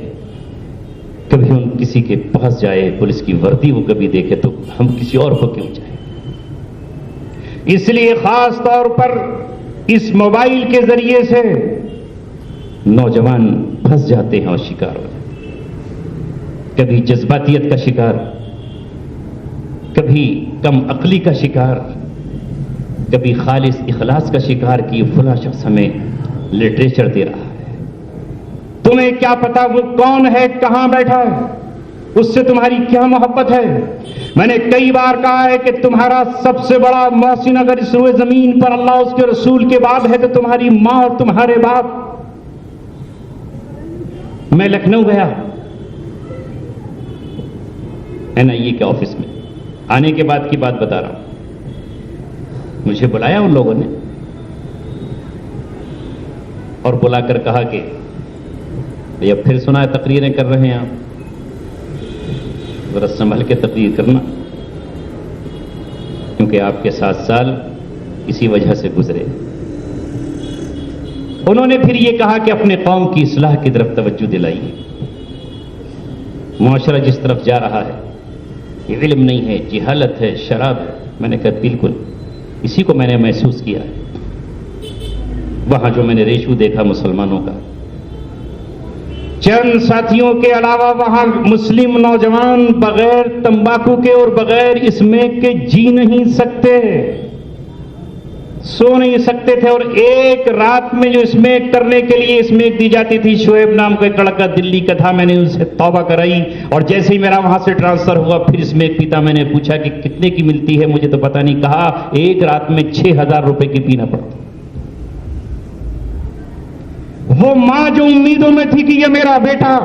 کبھی ان کسی کے پاس جائے، پولیس کی وردی وہ کبھی دیکھے تو ہم کسی اور کو کیوں جائیں۔ اس لیے خاص طور پر اس موبائل کے ذریعے سے نوجوان پھنس جاتے ہیں اور شکار ہو جاتے ہیں، کبھی جذباتیت کا شکار، کبھی کم عقلی کا شکار، کبھی خالص اخلاص کا شکار کی فلاں شخص ہمیں لٹریچر دے رہا ہے. تمہیں کیا پتا وہ کون ہے, کہاں بیٹھا ہے, اس سے تمہاری کیا محبت ہے. میں نے کئی بار کہا ہے کہ تمہارا سب سے بڑا محسن اگر اس روئے زمین پر اللہ اس کے رسول کے بعد ہے تو تمہاری ماں اور تمہارے باپ. میں لکھنؤ گیا NIA کے آفس میں, آنے کے بعد کی بات بتا رہا ہوں. مجھے بلایا ان لوگوں نے اور بلا کر کہا کہ اب پھر سنا ہے تقریریں کر رہے ہیں آپ, ذرا سنبھل کے تقریر کرنا, کیونکہ آپ کے 7 سال اسی وجہ سے گزرے. انہوں نے پھر یہ کہا کہ اپنے قوم کی اصلاح کی طرف توجہ دلائیے. معاشرہ جس طرف جا رہا ہے یہ علم نہیں ہے, جہالت ہے, شراب ہے. میں نے کہا بالکل, اسی کو میں نے محسوس کیا ہے وہاں جو میں نے ریشو دیکھا مسلمانوں کا. چند ساتھیوں کے علاوہ وہاں مسلم نوجوان بغیر تمباکو کے اور بغیر اسمیک کے جی نہیں سکتے, سو نہیں سکتے تھے. اور ایک رات میں جو اسمیک کرنے کے لیے اسمیک دی جاتی تھی, شعیب نام کا ایک لڑکا دلی کا تھا, میں نے ان سے توبہ کرائی اور جیسے ہی میرا وہاں سے ٹرانسفر ہوا پھر اسمیک پیتا. میں نے پوچھا کہ کتنے کی ملتی ہے, مجھے تو پتہ نہیں. کہا ایک رات میں 6000 روپے کی پینا پڑتا. وہ ماں جو امیدوں میں تھی کہ یہ میرا بیٹا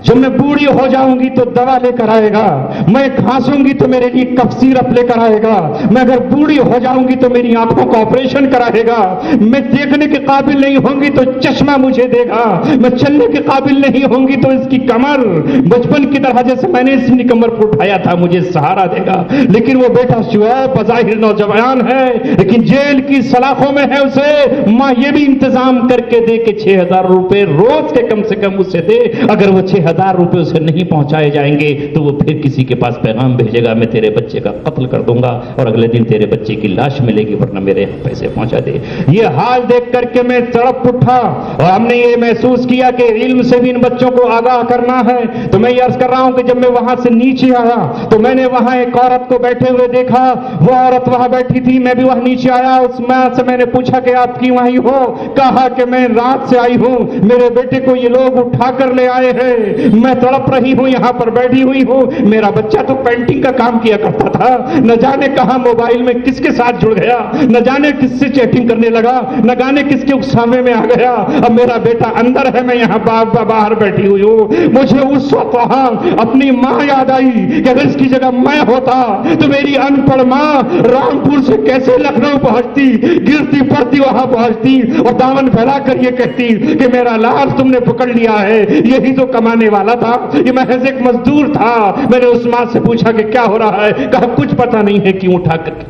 جب میں بوڑھی ہو جاؤں گی تو دوا لے کر آئے گا, میں کھانسوں گی تو میرے لیے کف سیرپ لے کر آئے گا, میں اگر بوڑھی ہو جاؤں گی تو میری آنکھوں کا آپریشن کرائے گا, میں دیکھنے کے قابل نہیں ہوں گی تو چشمہ مجھے دے گا, میں چلنے کے قابل نہیں ہوں گی تو اس کی کمر بچپن کی طرح جیسے میں نے اس کمر کو اٹھایا تھا مجھے سہارا دے گا. لیکن وہ بیٹا شعیب بظاہر نوجوان ہے لیکن جیل کی سلاخوں میں ہے, اسے ماں یہ بھی انتظام کر کے دے کہ 6000 روپے روز کے کم سے کم اسے دے. اگر وہ 6000 روپے اسے نہیں پہنچائے جائیں گے تو وہ پھر کسی کے پاس پیغام بھیجے گا, میں تیرے بچے کا قتل کر دوں گا اور اگلے دن تیرے بچے کی لاش ملے گی ورنہ میرے پیسے پہنچا دے. یہ حال دیکھ کر کے میں تڑپ اٹھا اور ہم نے یہ محسوس کیا کہ علم سے بھی ان بچوں کو آگاہ کرنا ہے. تو میں یہ عرض کر رہا ہوں کہ جب میں وہاں سے نیچے آیا تو میں نے وہاں ایک عورت کو بیٹھے ہوئے دیکھا, وہ عورت وہاں بیٹھی تھی, میں بھی وہاں نیچے آیا. اس ماں سے میں نے پوچھا کہ آپ کیوں آئی ہو؟ کہا کہ میں رات سے آئی ہوں, میرے بیٹے کو یہ لوگ اٹھا کر لے آئے ہیں, میں تڑپ رہی ہوں, یہاں پر بیٹھی ہوئی ہوں. میرا بچہ تو پینٹنگ کا کام کیا کرتا تھا, نہ جانے کہاں موبائل میں کس کے ساتھ جڑ گیا, نہ جانے کس سے چیٹنگ کرنے لگا, نہ جانے کس کے اکسامے میں آ گیا. اب میرا بیٹا اندر ہے, میں یہاں باہر بیٹھی ہوئی ہوں. مجھے اس وقت وہاں اپنی ماں یاد آئی کہ اگر اس کی جگہ میں ہوتا تو میری ان پڑھ ماں رامپور سے کیسے لکھنؤ پہنچتی, گرتی پڑتی وہاں پہنچتی اور دامن پھیلا کر یہ کہتی کہ میرا لال تم نے پکڑ لیا ہے, یہی تو کمانے والا تھا, یہ محض ایک مزدور تھا. میں نے اس ماں سے پوچھا کہ کیا ہو رہا ہے, کہا کچھ پتا نہیں ہے کیوں اٹھا کر.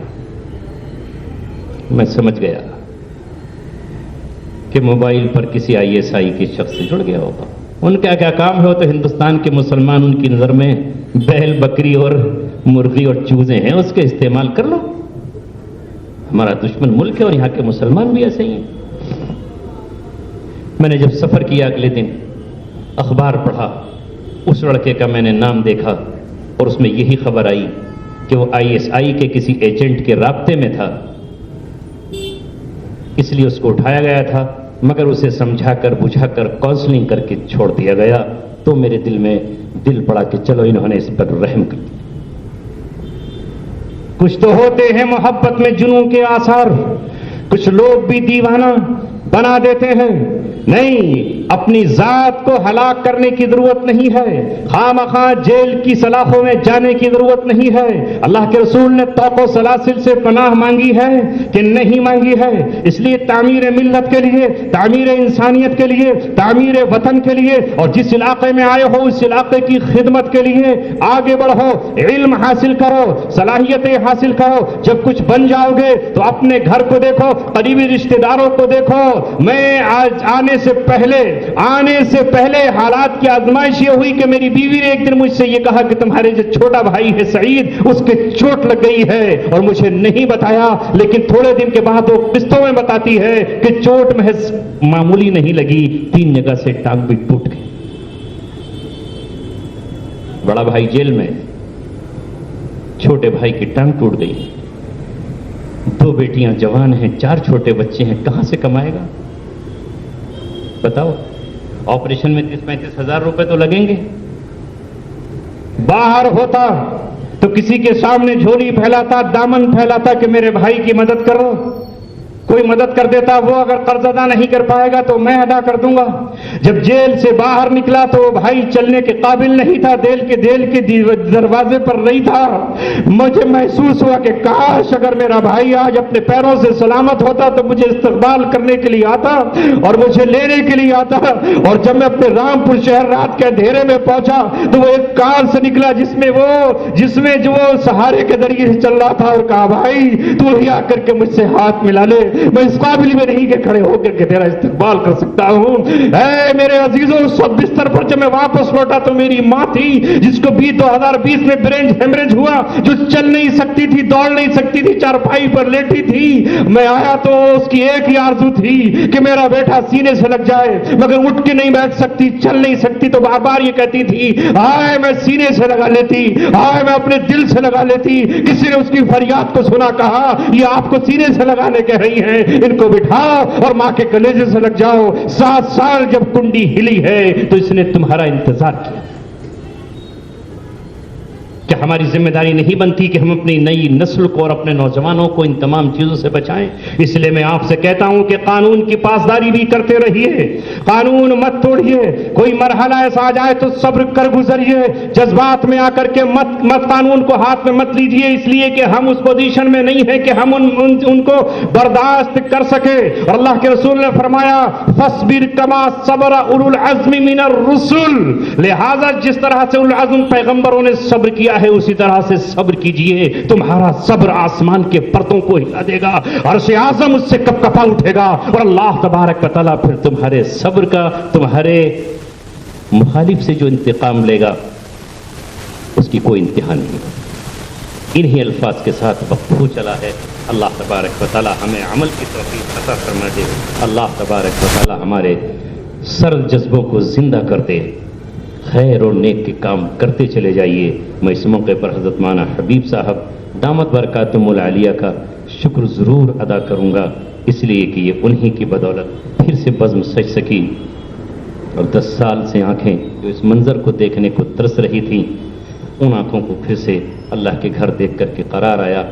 میں سمجھ گیا کہ موبائل پر کسی ISI کے شخص سے جڑ گیا ہوگا. ان کا کیا کام ہے, تو ہندوستان کے مسلمان ان کی نظر میں بیل بکری اور مرغی اور چوزے ہیں, اس کے استعمال کر لو. ہمارا دشمن ملک ہے اور یہاں کے مسلمان بھی ایسے ہی ہیں. میں نے جب سفر کیا اگلے دن اخبار پڑھا, اس لڑکے کا میں نے نام دیکھا اور اس میں یہی خبر آئی کہ وہ ISI کے کسی ایجنٹ کے رابطے میں تھا, اس لیے اس کو اٹھایا گیا تھا, مگر اسے سمجھا کر بجھا کر کاؤنسلنگ کر کے چھوڑ دیا گیا. تو میرے دل میں دل پڑا کہ چلو انہوں نے اس پر رحم کر دیا. کچھ تو ہوتے ہیں محبت میں جنوں کے آثار, کچھ لوگ بھی دیوانہ بنا دیتے ہیں. نہیں, اپنی ذات کو ہلاک کرنے کی ضرورت نہیں ہے, خواہ مخواہ جیل کی سلاخوں میں جانے کی ضرورت نہیں ہے. اللہ کے رسول نے توق و سلاسل سے پناہ مانگی ہے کہ نہیں مانگی ہے. اس لیے تعمیر ملت کے لیے, تعمیر انسانیت کے لیے, تعمیر وطن کے لیے اور جس علاقے میں آئے ہو اس علاقے کی خدمت کے لیے آگے بڑھو, علم حاصل کرو, صلاحیتیں حاصل کرو. جب کچھ بن جاؤ گے تو اپنے گھر کو دیکھو, قریبی رشتہ داروں کو دیکھو. میں آج آنے سے پہلے حالات کی آزمائش یہ ہوئی کہ میری بیوی نے ایک دن مجھ سے یہ کہا کہ تمہارے جو چھوٹا بھائی ہے سعید, اس کے چوٹ لگ گئی ہے, اور مجھے نہیں بتایا, لیکن تھوڑے دن کے بعد وہ قسطوں میں بتاتی ہے کہ چوٹ محض معمولی نہیں لگی, 3 جگہ سے ٹانگ بھی ٹوٹ گئی. بڑا بھائی جیل میں, چھوٹے بھائی کی ٹانگ ٹوٹ گئی. 2 بیٹیاں جوان ہیں, 4 چھوٹے بچے ہیں, کہاں سے کمائے گا بتاؤ؟ آپریشن میں 30-35 ہزار روپے تو لگیں گے. باہر ہوتا تو کسی کے سامنے جھولی پھیلاتا, دامن پھیلاتا کہ میرے بھائی کی مدد کرو. کوئی مدد کر دیتا, وہ اگر قرض ادا نہیں کر پائے گا تو میں ادا کر دوں گا. جب جیل سے باہر نکلا تو وہ بھائی چلنے کے قابل نہیں تھا, جیل کے دروازے پر نہیں تھا. مجھے محسوس ہوا کہ کاش اگر میرا بھائی آج اپنے پیروں سے سلامت ہوتا تو مجھے استقبال کرنے کے لیے آتا اور مجھے لینے کے لیے آتا. اور جب میں اپنے رامپور شہر رات کے اندھیرے میں پہنچا تو وہ ایک کار سے نکلا جس میں جو سہارے کے ذریعے سے چل رہا تھا, اور کہا بھائی تو ہی آ کر کے مجھ سے ہاتھ ملا لے, میں اس قابل میں نہیں کہ کھڑے ہو کر کے تیرا استقبال کر سکتا ہوں. اے میرے عزیزوں, اس وقت بستر پر جب میں واپس لوٹا تو میری ماں تھی جس کو 2020 میں برین ہیمریج ہوا, جو چل نہیں سکتی تھی, دوڑ نہیں سکتی تھی, چارپائی پر لیٹی تھی. میں آیا تو اس کی ایک ہی آرزو تھی کہ میرا بیٹا سینے سے لگ جائے, مگر اٹھ کے نہیں بیٹھ سکتی, چل نہیں سکتی, تو بار بار یہ کہتی تھی آئے میں سینے سے لگا لیتی, آئے میں اپنے دل سے لگا لیتی. کسی نے اس کی فریاد کو سنا, کہا یہ آپ کو سینے سے لگانے کہہ رہی ہیں, ان کو بٹھاؤ اور ماں کے کلیجے سے لگ جاؤ. 7 سال جب کنڈی ہلی ہے تو اس نے تمہارا انتظار کیا. کہ ہماری ذمہ داری نہیں بنتی کہ ہم اپنی نئی نسل کو اور اپنے نوجوانوں کو ان تمام چیزوں سے بچائیں؟ اس لیے میں آپ سے کہتا ہوں کہ قانون کی پاسداری بھی کرتے رہیے, قانون مت توڑیے. کوئی مرحلہ ایسا آ جائے تو صبر کر گزریے, جذبات میں آ کر کے مت قانون کو ہاتھ میں مت لیجیے, اس لیے کہ ہم اس پوزیشن میں نہیں ہیں کہ ہم ان کو برداشت کر سکے. اور اللہ کے رسول نے فرمایا فاصبر کما صبر اولو العزم من الرسل, لہذا جس طرح سے اولو العزم پیغمبروں نے صبر کیا ہے اسی طرح سے صبر کیجئے. تمہارا صبر آسمان کے پردوں کو ہلا دے گا, عرش اعظم اس سے کپ کپا اٹھے گا, اور اللہ تبارک و تعالیٰ پھر تمہارے صبر کا تمہارے مخالف سے جو انتقام لے گا اس کی کوئی انتہا نہیں. انہی الفاظ کے ساتھ وقت ہو چلا ہے. اللہ تبارک و تعالیٰ ہمیں عمل کی توفیق عطا فرما دے. اللہ تبارک و تعالیٰ ہمارے سر جذبوں کو زندہ کر دے. خیر اور نیک کے کام کرتے چلے جائیے. میں اس موقع پر حضرت مولانا حبیب صاحب دامت برکاتہم العالیہ کا شکر ضرور ادا کروں گا, اس لیے کہ یہ انہی کی بدولت پھر سے بزم سج سکی, اور 10 سال سے آنکھیں جو اس منظر کو دیکھنے کو ترس رہی تھیں, ان آنکھوں کو پھر سے اللہ کے گھر دیکھ کر کے قرار آیا.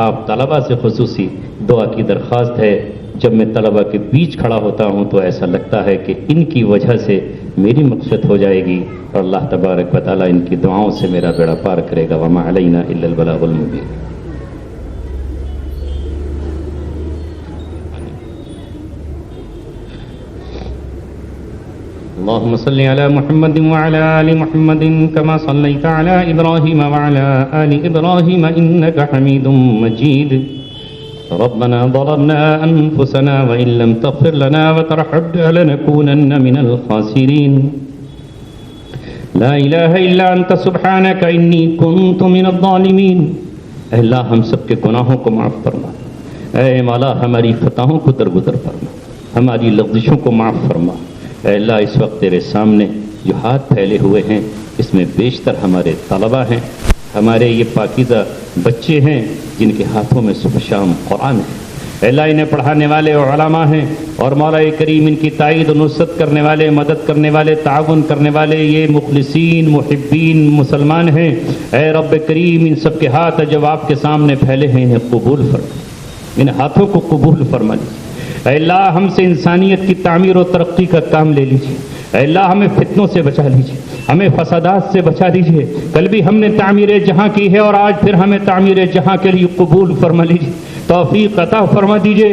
آپ طلباء سے خصوصی دعا کی درخواست ہے. جب میں طلباء کے بیچ کھڑا ہوتا ہوں تو ایسا لگتا ہے کہ ان کی وجہ سے میری مقصد ہو جائے گی, اور اللہ تبارک و تعالیٰ ان کی دعاؤں سے میرا بیڑا پار کرے گا. وما علینا الا البلاغ المبین. اللهم صل على محمد وعلى آل محمد كما صليت على إبراهيم وعلى آل إبراهيم إنك حميد مجيد. ربنا ظلمنا أنفسنا وإن لم تغفر لنا وترحمنا لنكونن من الخاسرين. لا إله إلا أنت سبحانك إني كنت من الظالمين. اے اللہ ہم سب کے گناہوں کو معاف فرما. اے مولا ہماری خطاؤں کو درگزر فرما, ہماری لغزشوں کو معاف فرما. اے اللہ اس وقت تیرے سامنے جو ہاتھ پھیلے ہوئے ہیں اس میں بیشتر ہمارے طلباء ہیں, ہمارے یہ پاکیزہ بچے ہیں جن کے ہاتھوں میں صبح شام قرآن ہے. اے اللہ انہیں پڑھانے والے علماء ہیں, اور مولا کریم ان کی تائید و نصرت کرنے والے, مدد کرنے والے, تعاون کرنے والے یہ مخلصین محبین مسلمان ہیں. اے رب کریم ان سب کے ہاتھ جب آپ کے سامنے پھیلے ہیں انہیں قبول فرما, ان ہاتھوں کو قبول فرما لیجیے. اے اللہ ہم سے انسانیت کی تعمیر و ترقی کا کام لے لیجیے. اے اللہ ہمیں فتنوں سے بچا لیجیے, ہمیں فسادات سے بچا لیجیے. کل بھی ہم نے تعمیر جہاں کی ہے اور آج پھر ہمیں تعمیر جہاں کے لیے قبول فرما لیجیے, توفیق عطا فرما دیجیے.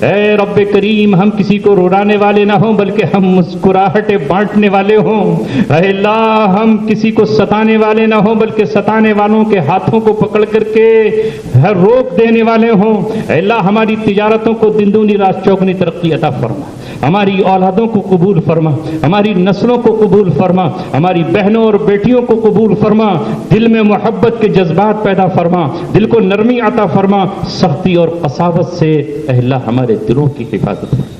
اے رب کریم ہم کسی کو رلانے والے نہ ہوں بلکہ ہم مسکراہٹیں بانٹنے والے ہوں. اے اللہ ہم کسی کو ستانے والے نہ ہوں بلکہ ستانے والوں کے ہاتھوں کو پکڑ کر کے روک دینے والے ہوں. اے اللہ ہماری تجارتوں کو دن دگنی رات چوگنی ترقی عطا فرما, ہماری اولادوں کو قبول فرما, ہماری نسلوں کو قبول فرما, ہماری بہنوں اور بیٹیوں کو قبول فرما. دل میں محبت کے جذبات پیدا فرما, دل کو نرمی عطا فرما, سختی اور قساوت سے اے اللہ ہمارے دلوں کی حفاظت فرما.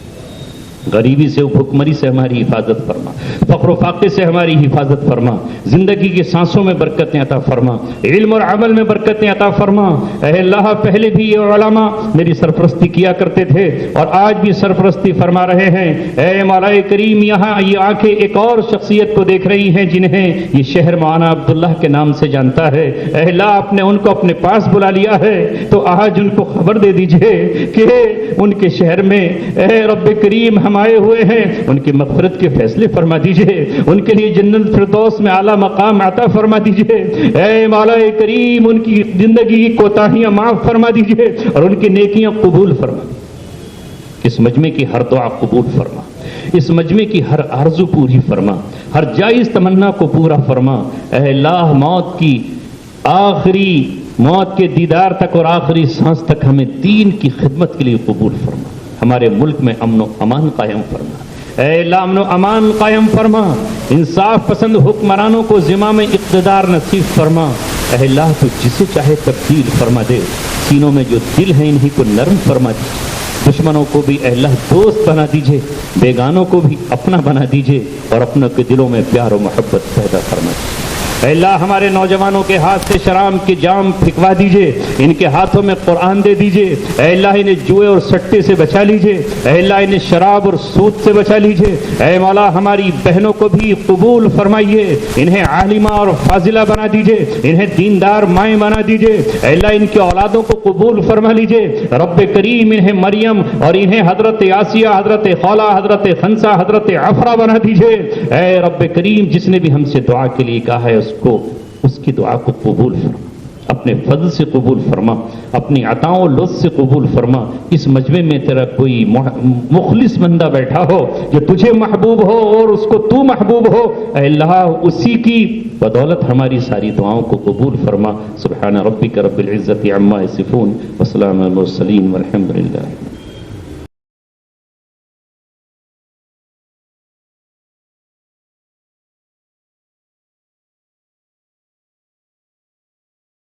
غریبی سے بھوکمری سے ہماری حفاظت فرما، فقر و فاقے سے ہماری حفاظت فرما، زندگی کی سانسوں میں برکتیں عطا فرما، علم اور عمل میں برکتیں عطا فرما۔ اے اللہ پہلے بھی یہ علماء میری سرپرستی کیا کرتے تھے اور آج بھی سرپرستی فرما رہے ہیں۔ اے مولا کریم یہاں یہ آنکھیں ایک اور شخصیت کو دیکھ رہی ہیں جنہیں یہ شہر مولانا عبداللہ کے نام سے جانتا ہے۔ اے اللہ آپ نے ان کو اپنے پاس بلا لیا ہے تو آج ان کو خبر دے دیجئے کہ ان کے شہر میں اے رب کریم ہم آئے ہوئے ہیں، ان کی مغفرت کے فیصلے فرما دیجئے، ان کے لیے جنت الفردوس میں اعلیٰ مقام عطا فرما دیجئے۔ اے مولا کریم ان کی زندگی کی کوتاہیاں معاف فرما دیجئے اور ان کی نیکیاں قبول فرما۔ اس مجمع کی ہر دعا قبول فرما، اس مجمع کی ہر آرزو پوری فرما، ہر جائز تمنا کو پورا فرما۔ اے اللہ موت کے دیدار تک اور آخری سانس تک ہمیں دین کی خدمت کے لیے قبول فرما۔ ہمارے ملک میں امن و امان قائم فرما۔ اے اللہ امن و امان قائم فرما، انصاف پسند حکمرانوں کو زمام اقتدار نصیب فرما۔ اے اللہ تو جسے چاہے تبدیل فرما دے، سینوں میں جو دل ہیں انہی کو نرم فرما دیجیے، دشمنوں کو بھی اے اللہ دوست بنا دیجیے، بیگانوں کو بھی اپنا بنا دیجیے اور اپنوں کے دلوں میں پیار و محبت پیدا فرما دیجیے۔ اے اللہ ہمارے نوجوانوں کے ہاتھ سے شراب کے جام پھکوا دیجئے، ان کے ہاتھوں میں قرآن دے دیجئے۔ اے اللہ انہیں جوئے اور سٹے سے بچا لیجئے، اے اللہ انہیں شراب اور سود سے بچا لیجئے۔ اے مولا ہماری بہنوں کو بھی قبول فرمائیے، انہیں عالمہ اور فاضلہ بنا دیجئے، انہیں دیندار مائیں بنا دیجئے۔ اے اللہ ان کی اولادوں کو قبول فرما لیجئے۔ رب کریم انہیں مریم اور انہیں حضرت آسیہ، حضرت خولہ، حضرت خنسا، حضرت عفرہ بنا دیجئے۔ اے رب کریم جس نے بھی ہم سے دعا کے لیے کہا ہے اس کی دعا کو قبول فرما، اپنے فضل سے قبول فرما، اپنی عطاؤں و لطف سے قبول فرما۔ اس مجمع میں تیرا کوئی مخلص بندہ بیٹھا ہو جو تجھے محبوب ہو اور اس کو تو محبوب ہو، اے اللہ اسی کی بدولت ہماری ساری دعاؤں کو قبول فرما۔ سبحان ربک رب العزت عما یصفون وسلام علی المرسلین والحمد للہ۔